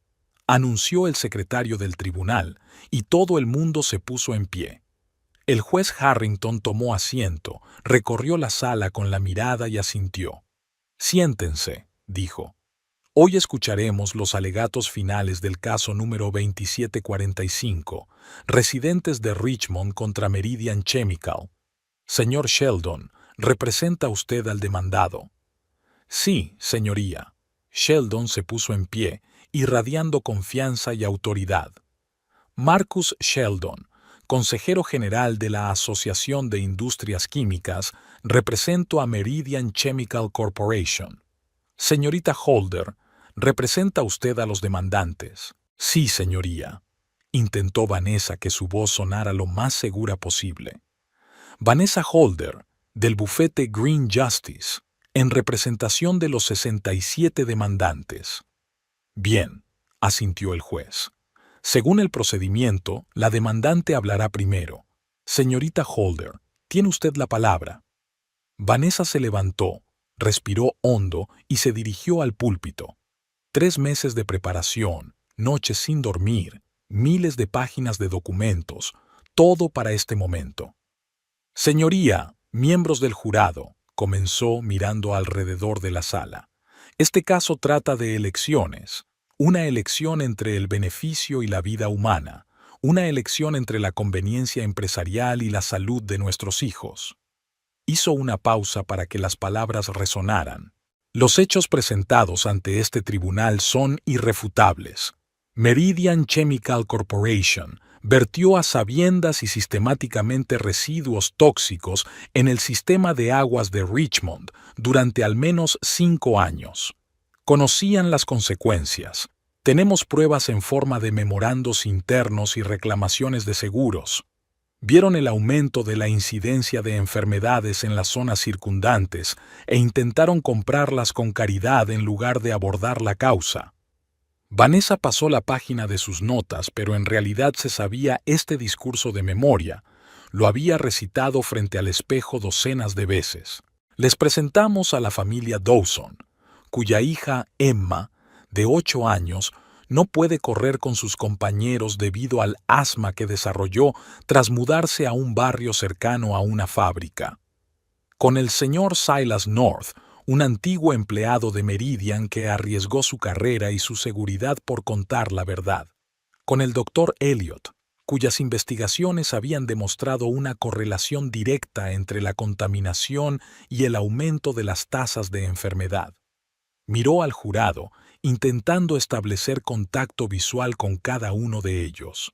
A: anunció el secretario del tribunal, y todo el mundo se puso en pie. El juez Harrington tomó asiento, recorrió la sala con la mirada y asintió. «Siéntense», dijo. «Hoy escucharemos los alegatos finales del caso número 2745, residentes de Richmond contra Meridian Chemical. Señor Sheldon, ¿representa usted al demandado?» «Sí, señoría». Sheldon se puso en pie, irradiando confianza y autoridad. «Marcus Sheldon, consejero general de la Asociación de Industrias Químicas, represento a Meridian Chemical Corporation». «Señorita Holder, ¿representa usted a los demandantes?» «Sí, señoría», intentó Vanessa que su voz sonara lo más segura posible. «Vanessa Holder, del bufete Green Justice, en representación de los 67 demandantes». «Bien», asintió el juez. Según el procedimiento, la demandante hablará primero. Señorita Holder, tiene usted la palabra. Vanessa se levantó, respiró hondo y se dirigió al púlpito. 3 meses de preparación, noches sin dormir, miles de páginas de documentos, todo para este momento. Señoría, miembros del jurado, comenzó mirando alrededor de la sala. Este caso trata de elecciones. Una elección entre el beneficio y la vida humana. Una elección entre la conveniencia empresarial y la salud de nuestros hijos. Hizo una pausa para que las palabras resonaran. Los hechos presentados ante este tribunal son irrefutables. Meridian Chemical Corporation vertió a sabiendas y sistemáticamente residuos tóxicos en el sistema de aguas de Richmond durante al menos 5 años. Conocían las consecuencias. Tenemos pruebas en forma de memorandos internos y reclamaciones de seguros. Vieron el aumento de la incidencia de enfermedades en las zonas circundantes e intentaron comprarlas con caridad en lugar de abordar la causa. Vanessa pasó la página de sus notas, pero en realidad se sabía este discurso de memoria. Lo había recitado frente al espejo docenas de veces. Les presentamos a la familia Dawson, cuya hija Emma, de 8 años, no puede correr con sus compañeros debido al asma que desarrolló tras mudarse a un barrio cercano a una fábrica. Con el señor Silas North, un antiguo empleado de Meridian que arriesgó su carrera y su seguridad por contar la verdad. Con el doctor Elliot, cuyas investigaciones habían demostrado una correlación directa entre la contaminación y el aumento de las tasas de enfermedad. Miró al jurado, intentando establecer contacto visual con cada uno de ellos.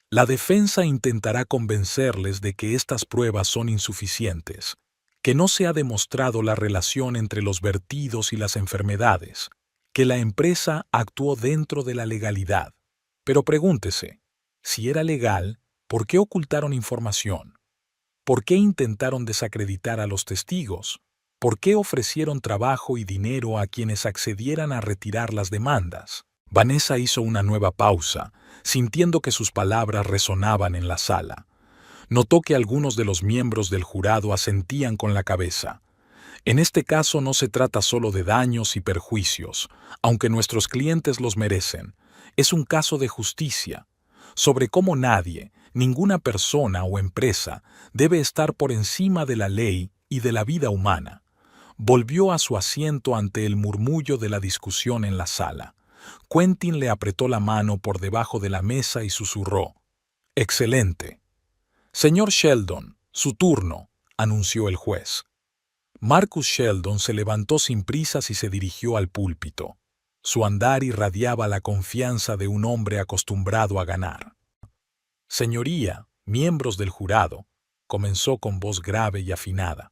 A: La defensa intentará convencerles de que estas pruebas son insuficientes, que no se ha demostrado la relación entre los vertidos y las enfermedades, que la empresa actuó dentro de la legalidad. Pero pregúntese, si era legal, ¿por qué ocultaron información? ¿Por qué intentaron desacreditar a los testigos? ¿Por qué ofrecieron trabajo y dinero a quienes accedieran a retirar las demandas? Vanessa hizo una nueva pausa, sintiendo que sus palabras resonaban en la sala. Notó que algunos de los miembros del jurado asentían con la cabeza. En este caso no se trata solo de daños y perjuicios, aunque nuestros clientes los merecen. Es un caso de justicia, sobre cómo nadie, ninguna persona o empresa, debe estar por encima de la ley y de la vida humana. Volvió a su asiento ante el murmullo de la discusión en la sala. Quentin le apretó la mano por debajo de la mesa y susurró: «Excelente». «Señor Sheldon, su turno», anunció el juez. Marcus Sheldon se levantó sin prisas y se dirigió al púlpito. Su andar irradiaba la confianza de un hombre acostumbrado a ganar. «Señoría, miembros del jurado», comenzó con voz grave y afinada.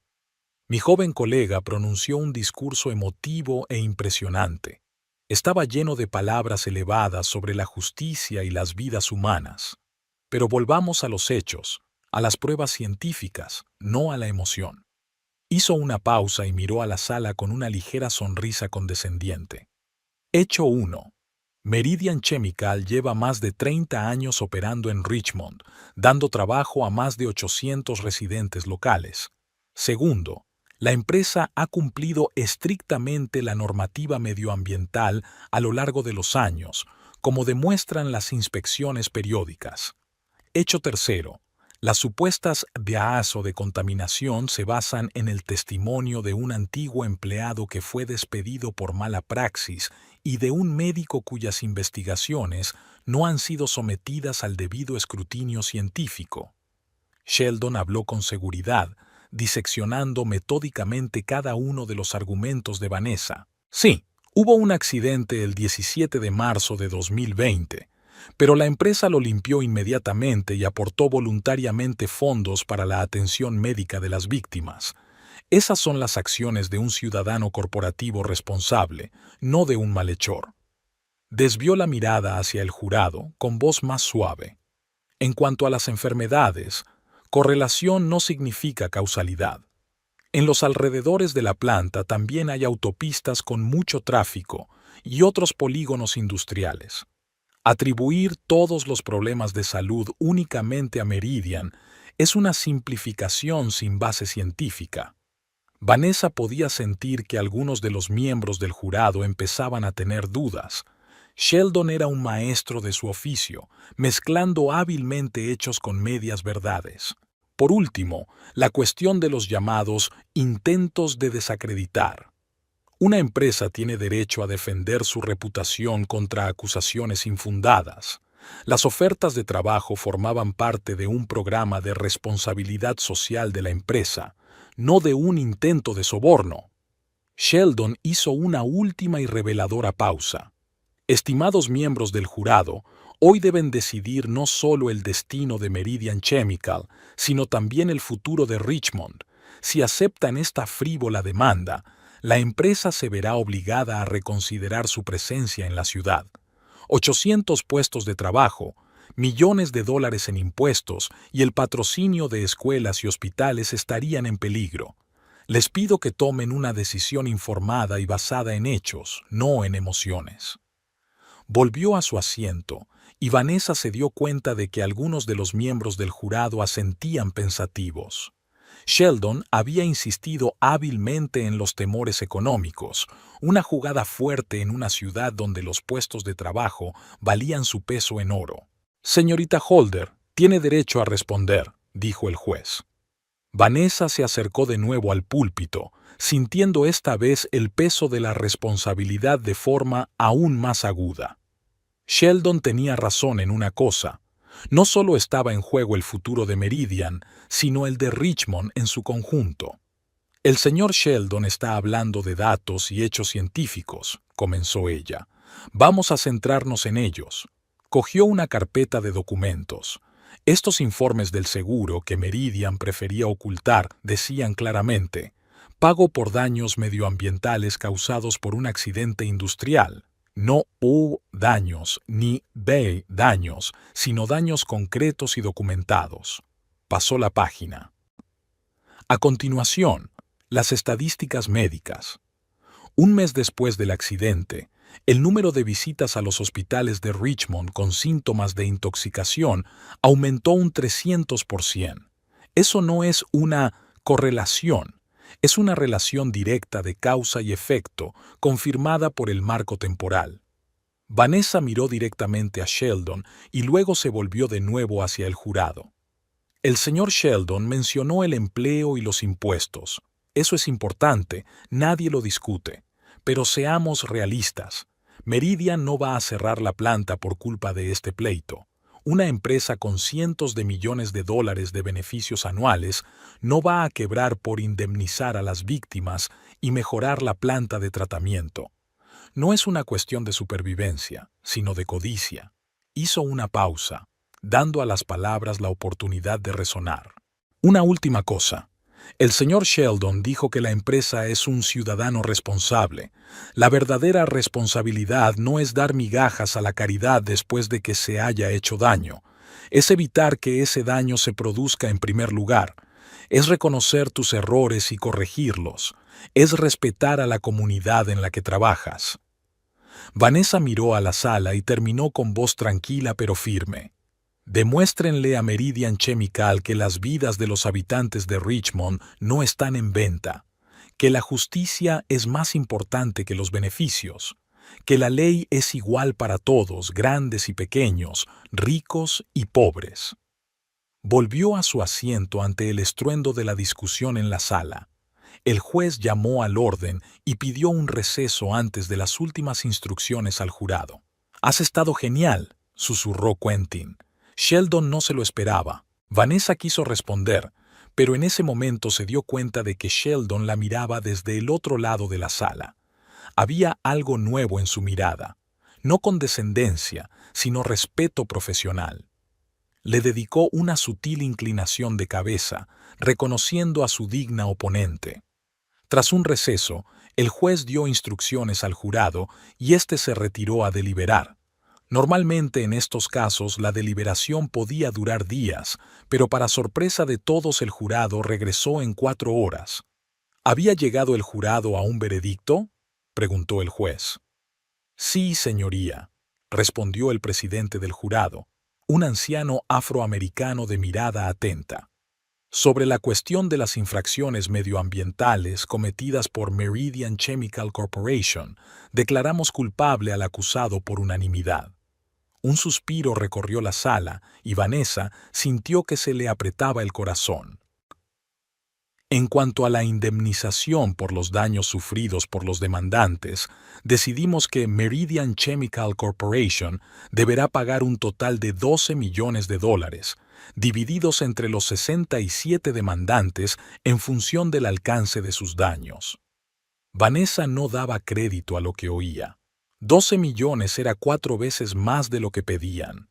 A: Mi joven colega pronunció un discurso emotivo e impresionante. Estaba lleno de palabras elevadas sobre la justicia y las vidas humanas. Pero volvamos a los hechos, a las pruebas científicas, no a la emoción. Hizo una pausa y miró a la sala con una ligera sonrisa condescendiente. Hecho 1. Meridian Chemical lleva más de 30 años operando en Richmond, dando trabajo a más de 800 residentes locales. Segundo, la empresa ha cumplido estrictamente la normativa medioambiental a lo largo de los años, como demuestran las inspecciones periódicas. Hecho tercero, las supuestas bias o de contaminación se basan en el testimonio de un antiguo empleado que fue despedido por mala praxis y de un médico cuyas investigaciones no han sido sometidas al debido escrutinio científico. Sheldon habló con seguridad, diseccionando metódicamente cada uno de los argumentos de Vanessa. Sí, hubo un accidente el 17 de marzo de 2020, pero la empresa lo limpió inmediatamente y aportó voluntariamente fondos para la atención médica de las víctimas. Esas son las acciones de un ciudadano corporativo responsable, no de un malhechor. Desvió la mirada hacia el jurado con voz más suave. En cuanto a las enfermedades, correlación no significa causalidad. En los alrededores de la planta también hay autopistas con mucho tráfico y otros polígonos industriales. Atribuir todos los problemas de salud únicamente a Meridian es una simplificación sin base científica. Vanessa podía sentir que algunos de los miembros del jurado empezaban a tener dudas. Sheldon era un maestro de su oficio, mezclando hábilmente hechos con medias verdades. Por último, la cuestión de los llamados intentos de desacreditar. Una empresa tiene derecho a defender su reputación contra acusaciones infundadas. Las ofertas de trabajo formaban parte de un programa de responsabilidad social de la empresa, no de un intento de soborno. Sheldon hizo una última y reveladora pausa. Estimados miembros del jurado, hoy deben decidir no solo el destino de Meridian Chemical, sino también el futuro de Richmond. Si aceptan esta frívola demanda, la empresa se verá obligada a reconsiderar su presencia en la ciudad. 800 puestos de trabajo, millones de dólares en impuestos y el patrocinio de escuelas y hospitales estarían en peligro. Les pido que tomen una decisión informada y basada en hechos, no en emociones. Volvió a su asiento, y Vanessa se dio cuenta de que algunos de los miembros del jurado asentían pensativos. Sheldon había insistido hábilmente en los temores económicos, una jugada fuerte en una ciudad donde los puestos de trabajo valían su peso en oro. Señorita Holder, tiene derecho a responder, dijo el juez. Vanessa se acercó de nuevo al púlpito, sintiendo esta vez el peso de la responsabilidad de forma aún más aguda. Sheldon tenía razón en una cosa. No solo estaba en juego el futuro de Meridian, sino el de Richmond en su conjunto. El señor Sheldon está hablando de datos y hechos científicos, comenzó ella. Vamos a centrarnos en ellos. Cogió una carpeta de documentos. Estos informes del seguro que Meridian prefería ocultar decían claramente: pago por daños medioambientales causados por un accidente industrial. No hubo daños ni daños, sino daños concretos y documentados. Pasó la página. A continuación, las estadísticas médicas. Un mes después del accidente, el número de visitas a los hospitales de Richmond con síntomas de intoxicación aumentó un 300%. Eso no es una correlación. Es una relación directa de causa y efecto, confirmada por el marco temporal. Vanessa miró directamente a Sheldon y luego se volvió de nuevo hacia el jurado. El señor Sheldon mencionó el empleo y los impuestos. Eso es importante, nadie lo discute. Pero seamos realistas. Meridian no va a cerrar la planta por culpa de este pleito. Una empresa con cientos de millones de dólares de beneficios anuales no va a quebrar por indemnizar a las víctimas y mejorar la planta de tratamiento. No es una cuestión de supervivencia, sino de codicia. Hizo una pausa, dando a las palabras la oportunidad de resonar. Una última cosa. El señor Sheldon dijo que la empresa es un ciudadano responsable. La verdadera responsabilidad no es dar migajas a la caridad después de que se haya hecho daño. Es evitar que ese daño se produzca en primer lugar. Es reconocer tus errores y corregirlos. Es respetar a la comunidad en la que trabajas. Vanessa miró a la sala y terminó con voz tranquila pero firme. Demuéstrenle a Meridian Chemical que las vidas de los habitantes de Richmond no están en venta, que la justicia es más importante que los beneficios, que la ley es igual para todos, grandes y pequeños, ricos y pobres. Volvió a su asiento ante el estruendo de la discusión en la sala. El juez llamó al orden y pidió un receso antes de las últimas instrucciones al jurado. «Has estado genial», susurró Quentin. Sheldon no se lo esperaba. Vanessa quiso responder, pero en ese momento se dio cuenta de que Sheldon la miraba desde el otro lado de la sala. Había algo nuevo en su mirada, no condescendencia, sino respeto profesional. Le dedicó una sutil inclinación de cabeza, reconociendo a su digna oponente. Tras un receso, el juez dio instrucciones al jurado y éste se retiró a deliberar. Normalmente en estos casos la deliberación podía durar días, pero para sorpresa de todos el jurado regresó en 4 horas. ¿Había llegado el jurado a un veredicto?, preguntó el juez. Sí, señoría. respondió el presidente del jurado, un anciano afroamericano de mirada atenta. Sobre la cuestión de las infracciones medioambientales cometidas por Meridian Chemical Corporation, declaramos culpable al acusado por unanimidad. Un suspiro recorrió la sala y Vanessa sintió que se le apretaba el corazón. En cuanto a la indemnización por los daños sufridos por los demandantes, decidimos que Meridian Chemical Corporation deberá pagar un total de $12 millones, divididos entre los 67 demandantes en función del alcance de sus daños. Vanessa no daba crédito a lo que oía. 12 millones era 4 veces más de lo que pedían.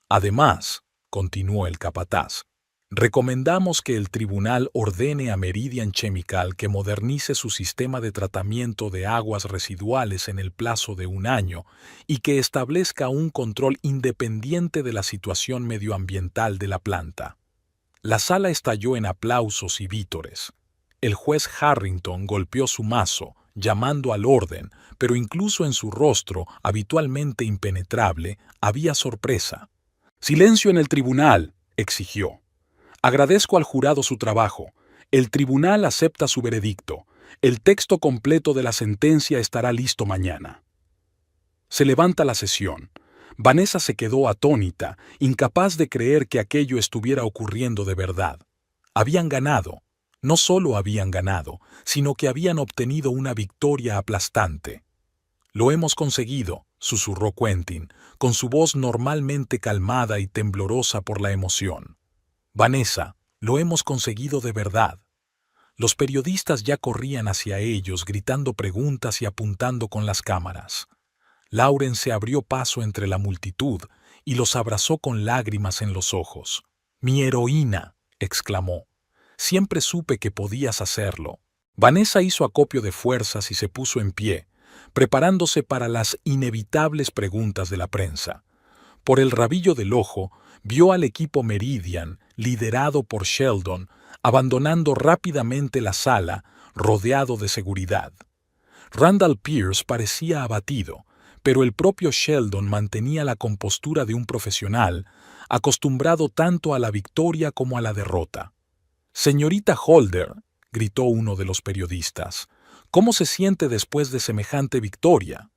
A: Además, continuó el capataz, recomendamos que el tribunal ordene a Meridian Chemical que modernice su sistema de tratamiento de aguas residuales en el plazo de 1 año y que establezca un control independiente de la situación medioambiental de la planta. La sala estalló en aplausos y vítores. El juez Harrington golpeó su mazo, llamando al orden, pero incluso en su rostro, habitualmente impenetrable, había sorpresa. «Silencio en el tribunal», exigió. «Agradezco al jurado su trabajo. El tribunal acepta su veredicto. El texto completo de la sentencia estará listo mañana». Se levanta la sesión. Vanessa se quedó atónita, incapaz de creer que aquello estuviera ocurriendo de verdad. Habían ganado. No solo habían ganado, sino que habían obtenido una victoria aplastante. «Lo hemos conseguido», susurró Quentin, con su voz normalmente calmada y temblorosa por la emoción. «Vanessa, lo hemos conseguido de verdad». Los periodistas ya corrían hacia ellos, gritando preguntas y apuntando con las cámaras. Lauren se abrió paso entre la multitud y los abrazó con lágrimas en los ojos. «Mi heroína», exclamó. «Siempre supe que podías hacerlo». Vanessa hizo acopio de fuerzas y se puso en pie, preparándose para las inevitables preguntas de la prensa. Por el rabillo del ojo, vio al equipo Meridian, liderado por Sheldon, abandonando rápidamente la sala, rodeado de seguridad. Randall Pierce parecía abatido, pero el propio Sheldon mantenía la compostura de un profesional, acostumbrado tanto a la victoria como a la derrota. «Señorita Holder», gritó uno de los periodistas, «¿cómo se siente después de semejante victoria?»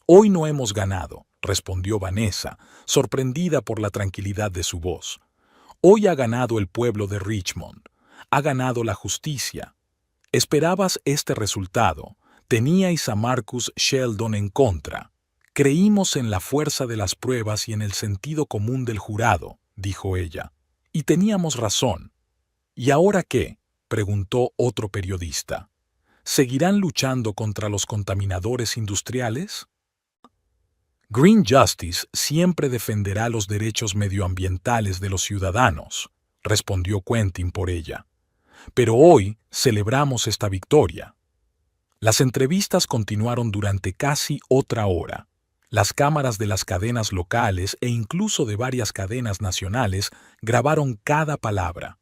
A: «Hoy no hemos ganado», respondió Vanessa, sorprendida por la tranquilidad de su voz. «Hoy ha ganado el pueblo de Richmond. Ha ganado la justicia. Esperabas este resultado. Teníais a Marcus Sheldon en contra. Creímos en la fuerza de las pruebas y en el sentido común del jurado», dijo ella. «Y teníamos razón». «¿Y ahora qué?», preguntó otro periodista. «¿Seguirán luchando contra los contaminadores industriales?» «Green Justice siempre defenderá los derechos medioambientales de los ciudadanos», respondió Quentin por ella. «Pero hoy celebramos esta victoria». Las entrevistas continuaron durante casi otra hora. Las cámaras de las cadenas locales e incluso de varias cadenas nacionales grabaron cada palabra.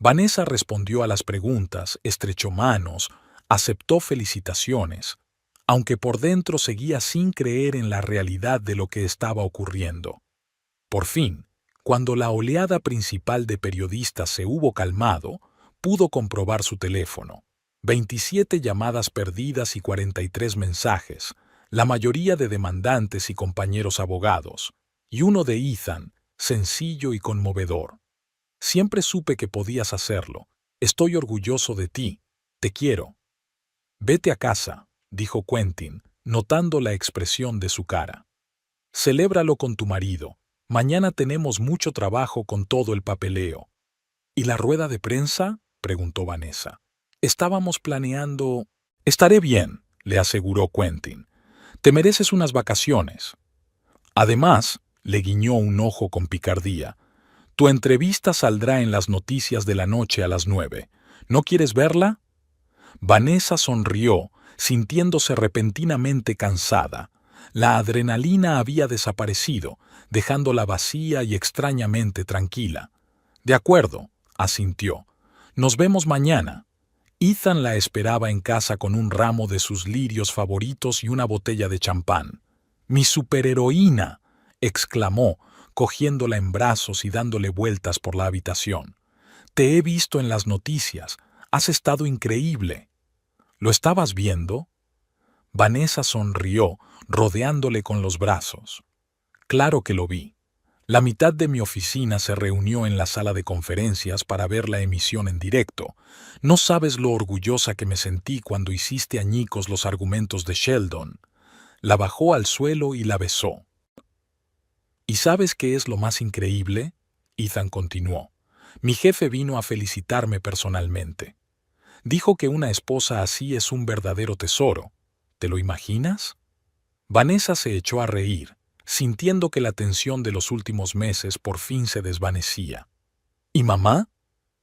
A: Vanessa respondió a las preguntas, estrechó manos, aceptó felicitaciones, aunque por dentro seguía sin creer en la realidad de lo que estaba ocurriendo. Por fin, cuando la oleada principal de periodistas se hubo calmado, pudo comprobar su teléfono. 27 llamadas perdidas y 43 mensajes, la mayoría de demandantes y compañeros abogados, y uno de Ethan, sencillo y conmovedor. «Siempre supe que podías hacerlo. Estoy orgulloso de ti. Te quiero». «Vete a casa», dijo Quentin, notando la expresión de su cara. «Celébralo con tu marido. Mañana tenemos mucho trabajo con todo el papeleo». «¿Y la rueda de prensa?», preguntó Vanessa. «Estábamos planeando...». «Estaré bien», le aseguró Quentin. «Te mereces unas vacaciones». Además, le guiñó un ojo con picardía, «tu entrevista saldrá en las noticias de la noche a las 9. ¿No quieres verla?». Vanessa sonrió, sintiéndose repentinamente cansada. La adrenalina había desaparecido, dejándola vacía y extrañamente tranquila. «De acuerdo», asintió. «Nos vemos mañana». Ethan la esperaba en casa con un ramo de sus lirios favoritos y una botella de champán. ¡Mi superheroína!, exclamó, cogiéndola en brazos y dándole vueltas por la habitación. Te he visto en las noticias. Has estado increíble. ¿Lo estabas viendo? Vanessa sonrió, rodeándole con los brazos. Claro que lo vi. La mitad de mi oficina se reunió en la sala de conferencias para ver la emisión en directo. No sabes lo orgullosa que me sentí cuando hiciste añicos los argumentos de Sheldon. La bajó al suelo y la besó. ¿Y sabes qué es lo más increíble?, Ethan continuó. Mi jefe vino a felicitarme personalmente. Dijo que una esposa así es un verdadero tesoro. ¿Te lo imaginas? Vanessa se echó a reír, sintiendo que la tensión de los últimos meses por fin se desvanecía. ¿Y mamá?,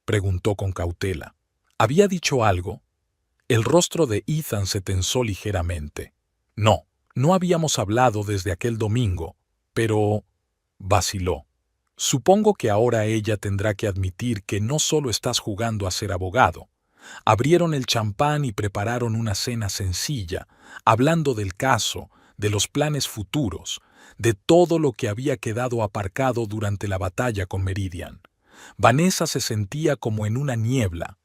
A: preguntó con cautela. ¿Había dicho algo? El rostro de Ethan se tensó ligeramente. No habíamos hablado desde aquel domingo, pero... vaciló. Supongo que ahora ella tendrá que admitir que no solo estás jugando a ser abogado. Abrieron el champán y prepararon una cena sencilla, hablando del caso, de los planes futuros, de todo lo que había quedado aparcado durante la batalla con Meridian. Vanessa se sentía como en una niebla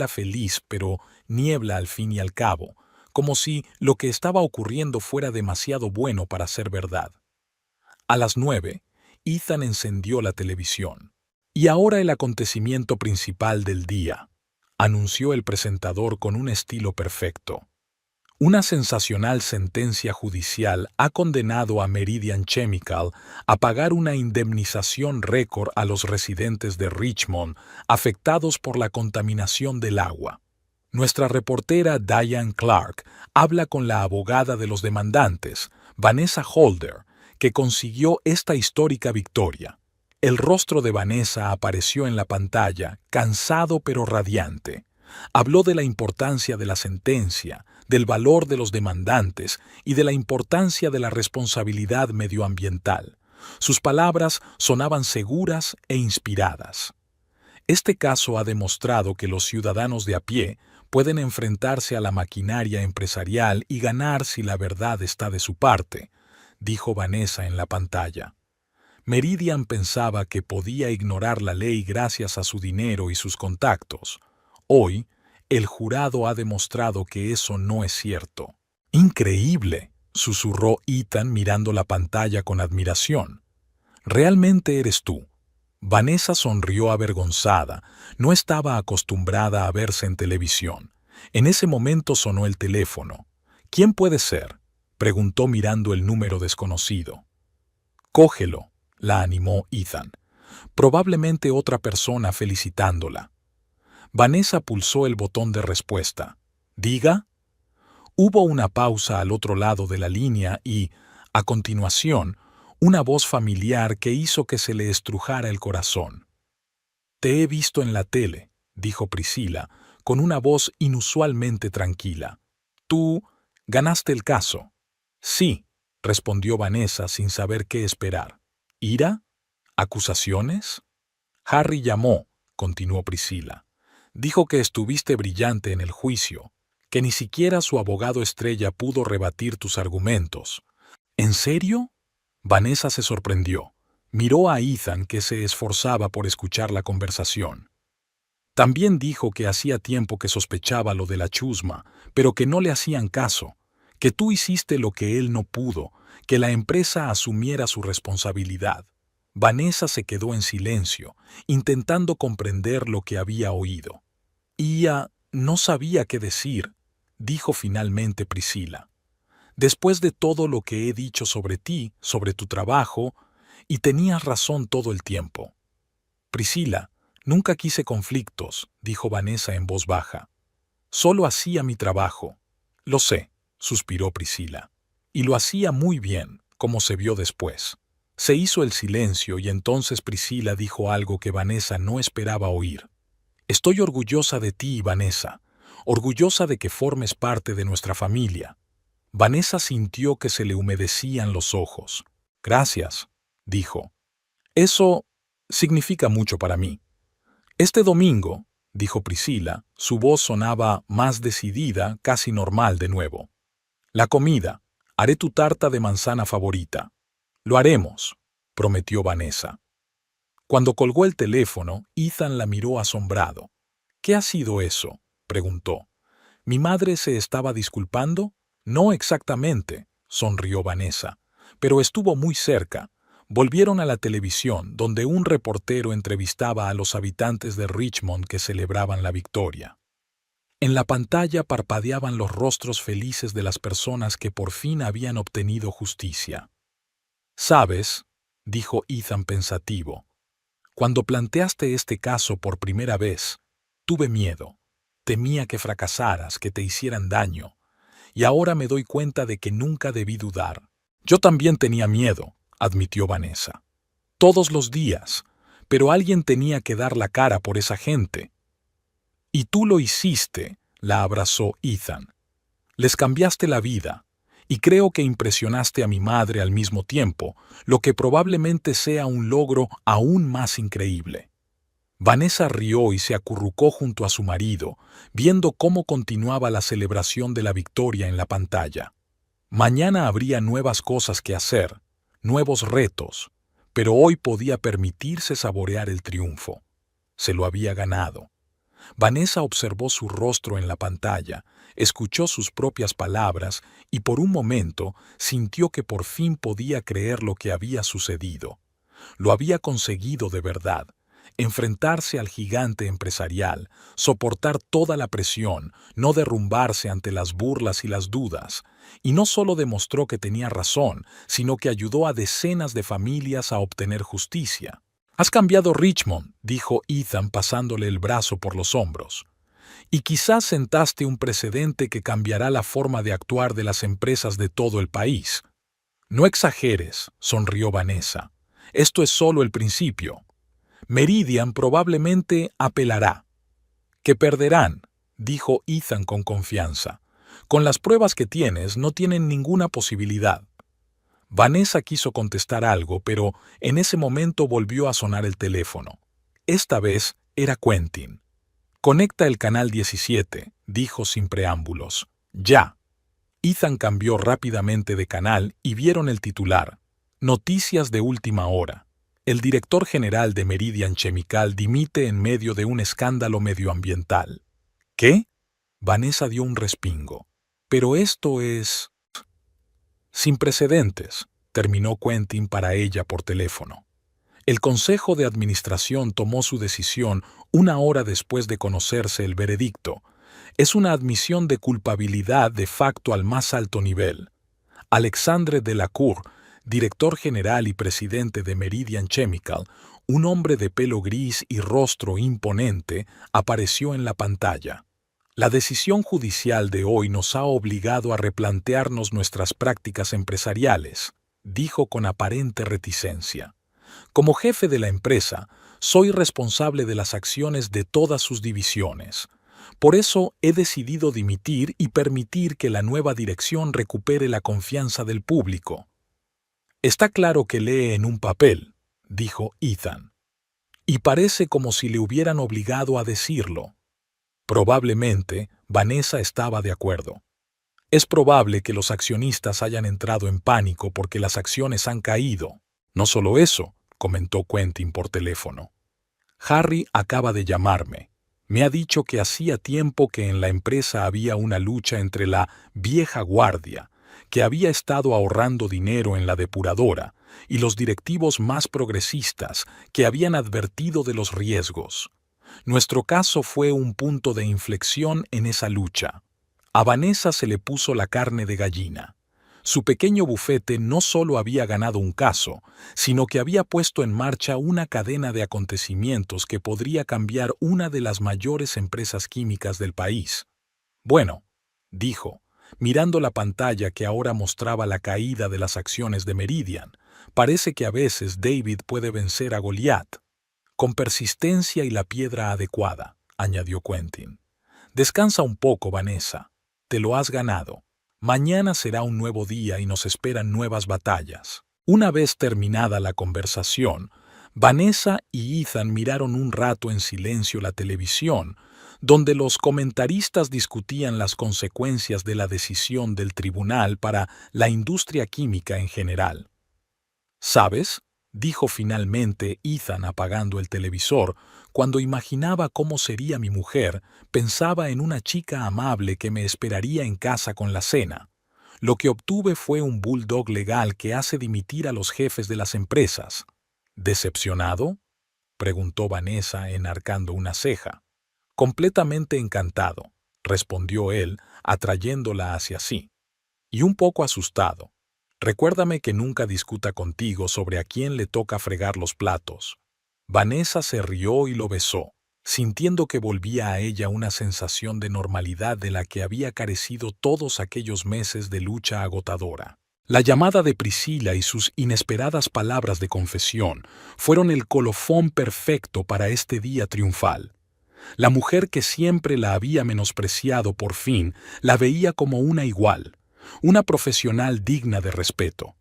A: feliz, pero niebla al fin y al cabo, como si lo que estaba ocurriendo fuera demasiado bueno para ser verdad. A las 9, Ethan encendió la televisión. Y ahora el acontecimiento principal del día, anunció el presentador con un estilo perfecto. Una sensacional sentencia judicial ha condenado a Meridian Chemical a pagar una indemnización récord a los residentes de Richmond afectados por la contaminación del agua. Nuestra reportera Diane Clark habla con la abogada de los demandantes, Vanessa Holder, que consiguió esta histórica victoria. El rostro de Vanessa apareció en la pantalla, cansado pero radiante. Habló de la importancia de la sentencia, del valor de los demandantes y de la importancia de la responsabilidad medioambiental. Sus palabras sonaban seguras e inspiradas. Este caso ha demostrado que los ciudadanos de a pie pueden enfrentarse a la maquinaria empresarial y ganar si la verdad está de su parte, dijo Vanessa en la pantalla. Meridian pensaba que podía ignorar la ley gracias a su dinero y sus contactos. Hoy, el jurado ha demostrado que eso no es cierto. ¡Increíble!, susurró Ethan mirando la pantalla con admiración. ¿Realmente eres tú? Vanessa sonrió avergonzada. No estaba acostumbrada a verse en televisión. En ese momento sonó el teléfono. ¿Quién puede ser?, preguntó mirando el número desconocido. Cógelo, la animó Ethan. Probablemente otra persona felicitándola. Vanessa pulsó el botón de respuesta. ¿Diga? Hubo una pausa al otro lado de la línea y, a continuación, una voz familiar que hizo que se le estrujara el corazón. Te he visto en la tele, dijo Priscila, con una voz inusualmente tranquila. Tú ganaste el caso. Sí, respondió Vanessa sin saber qué esperar. ¿Ira? ¿Acusaciones? Harry llamó, continuó Priscila. Dijo que estuviste brillante en el juicio, que ni siquiera su abogado estrella pudo rebatir tus argumentos. ¿En serio? Vanessa se sorprendió. Miró a Ethan, que se esforzaba por escuchar la conversación. También dijo que hacía tiempo que sospechaba lo de la chusma, pero que no le hacían caso, que tú hiciste lo que él no pudo, que la empresa asumiera su responsabilidad. Vanessa se quedó en silencio, intentando comprender lo que había oído. No sabía qué decir, dijo finalmente Priscila. Después de todo lo que he dicho sobre ti, sobre tu trabajo, y tenías razón todo el tiempo. Priscila, nunca quise conflictos, dijo Vanessa en voz baja. Solo hacía mi trabajo. Lo sé, suspiró Priscila. Y lo hacía muy bien, como se vio después. Se hizo el silencio y entonces Priscila dijo algo que Vanessa no esperaba oír. Estoy orgullosa de ti, Vanessa, orgullosa de que formes parte de nuestra familia. Vanessa sintió que se le humedecían los ojos. Gracias, dijo. Eso significa mucho para mí. Este domingo, dijo Priscila, su voz sonaba más decidida, casi normal de nuevo. La comida, Haré tu tarta de manzana favorita. Lo haremos, prometió Vanessa. Cuando colgó el teléfono, Ethan la miró asombrado. ¿Qué ha sido eso?, preguntó. ¿Mi madre se estaba disculpando? No exactamente, sonrió Vanessa, pero estuvo muy cerca. Volvieron a la televisión, donde un reportero entrevistaba a los habitantes de Richmond que celebraban la victoria. En la pantalla parpadeaban los rostros felices de las personas que por fin habían obtenido justicia. «¿Sabes?», dijo Ethan pensativo, «cuando planteaste este caso por primera vez, tuve miedo. Temía que fracasaras, que te hicieran daño. Y ahora me doy cuenta de que nunca debí dudar». «Yo también tenía miedo», admitió Vanessa. «Todos los días. Pero alguien tenía que dar la cara por esa gente». «Y tú lo hiciste», la abrazó Ethan. «Les cambiaste la vida. Y creo que impresionaste a mi madre al mismo tiempo, lo que probablemente sea un logro aún más increíble». Vanessa rió y se acurrucó junto a su marido, viendo cómo continuaba la celebración de la victoria en la pantalla. Mañana habría nuevas cosas que hacer, nuevos retos, pero hoy podía permitirse saborear el triunfo. Se lo había ganado. Vanessa observó su rostro en la pantalla, escuchó sus propias palabras y por un momento sintió que por fin podía creer lo que había sucedido. Lo había conseguido de verdad. Enfrentarse al gigante empresarial, soportar toda la presión, no derrumbarse ante las burlas y las dudas. Y no solo demostró que tenía razón, sino que ayudó a decenas de familias a obtener justicia. «Has cambiado Richmond», dijo Ethan pasándole el brazo por los hombros. «Y quizás sentaste un precedente que cambiará la forma de actuar de las empresas de todo el país». «No exageres», sonrió Vanessa. «Esto es solo el principio. Meridian probablemente apelará». «Que perderán», dijo Ethan con confianza. «Con las pruebas que tienes, no tienen ninguna posibilidad». Vanessa quiso contestar algo, pero en ese momento volvió a sonar el teléfono. Esta vez era Quentin. «Conecta el canal 17», dijo sin preámbulos. «Ya». Ethan cambió rápidamente de canal y vieron el titular. Noticias de última hora. El director general de Meridian Chemical dimite en medio de un escándalo medioambiental. ¿Qué? Vanessa dio un respingo. Pero esto es... sin precedentes, terminó Quentin para ella por teléfono. El Consejo de Administración tomó su decisión 1 hora después de conocerse el veredicto. Es una admisión de culpabilidad de facto al más alto nivel. Alexandre Delacour, director general y presidente de Meridian Chemical, un hombre de pelo gris y rostro imponente, apareció en la pantalla. La decisión judicial de hoy nos ha obligado a replantearnos nuestras prácticas empresariales, dijo con aparente reticencia. Como jefe de la empresa, soy responsable de las acciones de todas sus divisiones. Por eso he decidido dimitir y permitir que la nueva dirección recupere la confianza del público. Está claro que lee en un papel, dijo Ethan. Y parece como si le hubieran obligado a decirlo. Probablemente, Vanessa estaba de acuerdo. Es probable que los accionistas hayan entrado en pánico porque las acciones han caído. No solo eso, comentó Quentin por teléfono. Harry acaba de llamarme. Me ha dicho que hacía tiempo que en la empresa había una lucha entre la vieja guardia, que había estado ahorrando dinero en la depuradora, y los directivos más progresistas, que habían advertido de los riesgos. Nuestro caso fue un punto de inflexión en esa lucha. A Vanessa se le puso la carne de gallina. Su pequeño bufete no solo había ganado un caso, sino que había puesto en marcha una cadena de acontecimientos que podría cambiar una de las mayores empresas químicas del país. «Bueno», dijo, mirando la pantalla que ahora mostraba la caída de las acciones de Meridian, «parece que a veces David puede vencer a Goliat. Con persistencia y la piedra adecuada», añadió Quentin. «Descansa un poco, Vanessa. Te lo has ganado. Mañana será un nuevo día y nos esperan nuevas batallas». Una vez terminada la conversación, Vanessa y Ethan miraron un rato en silencio la televisión, donde los comentaristas discutían las consecuencias de la decisión del tribunal para la industria química en general. ¿Sabes?, dijo finalmente Ethan apagando el televisor. Cuando imaginaba cómo sería mi mujer, pensaba en una chica amable que me esperaría en casa con la cena. Lo que obtuve fue un bulldog legal que hace dimitir a los jefes de las empresas. ¿Decepcionado?, preguntó Vanessa enarcando una ceja. Completamente encantado, respondió él, atrayéndola hacia sí. Y un poco asustado. Recuérdame que nunca discuta contigo sobre a quién le toca fregar los platos. Vanessa se rió y lo besó, sintiendo que volvía a ella una sensación de normalidad de la que había carecido todos aquellos meses de lucha agotadora. La llamada de Priscila y sus inesperadas palabras de confesión fueron el colofón perfecto para este día triunfal. La mujer que siempre la había menospreciado por fin la veía como una igual, una profesional digna de respeto.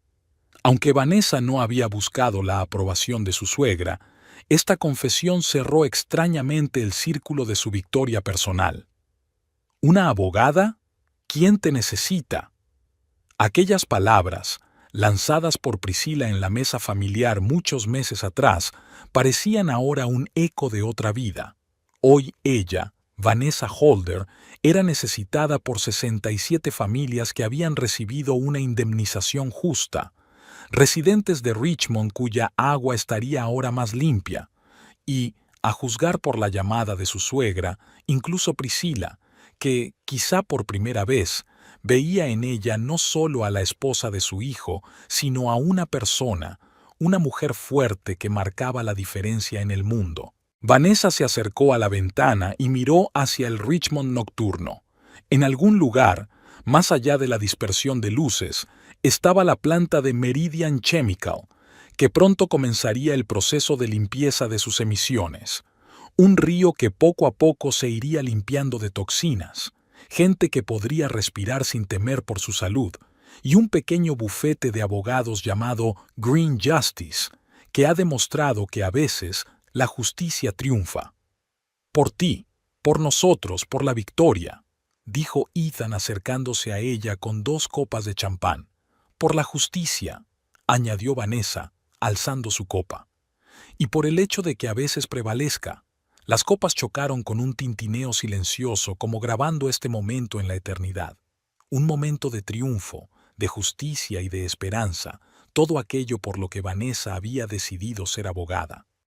A: Aunque Vanessa no había buscado la aprobación de su suegra, esta confesión cerró extrañamente el círculo de su victoria personal. ¿Una abogada? ¿Quién te necesita? Aquellas palabras, lanzadas por Priscila en la mesa familiar muchos meses atrás, parecían ahora un eco de otra vida. Hoy ella, Vanessa Holder, era necesitada por 67 familias que habían recibido una indemnización justa, residentes de Richmond cuya agua estaría ahora más limpia, y, a juzgar por la llamada de su suegra, incluso Priscila, que, quizá por primera vez, veía en ella no solo a la esposa de su hijo, sino a una persona, una mujer fuerte que marcaba la diferencia en el mundo. Vanessa se acercó a la ventana y miró hacia el Richmond nocturno. En algún lugar, más allá de la dispersión de luces, estaba la planta de Meridian Chemical, que pronto comenzaría el proceso de limpieza de sus emisiones. Un río que poco a poco se iría limpiando de toxinas, gente que podría respirar sin temer por su salud, y un pequeño bufete de abogados llamado Green Justice, que ha demostrado que a veces la justicia triunfa. Por ti, por nosotros, por la victoria, dijo Ethan acercándose a ella con 2 copas de champán. Por la justicia, añadió Vanessa, alzando su copa. Y por el hecho de que a veces prevalezca. Las copas chocaron con un tintineo silencioso como grabando este momento en la eternidad. Un momento de triunfo, de justicia y de esperanza, todo aquello por lo que Vanessa había decidido ser abogada.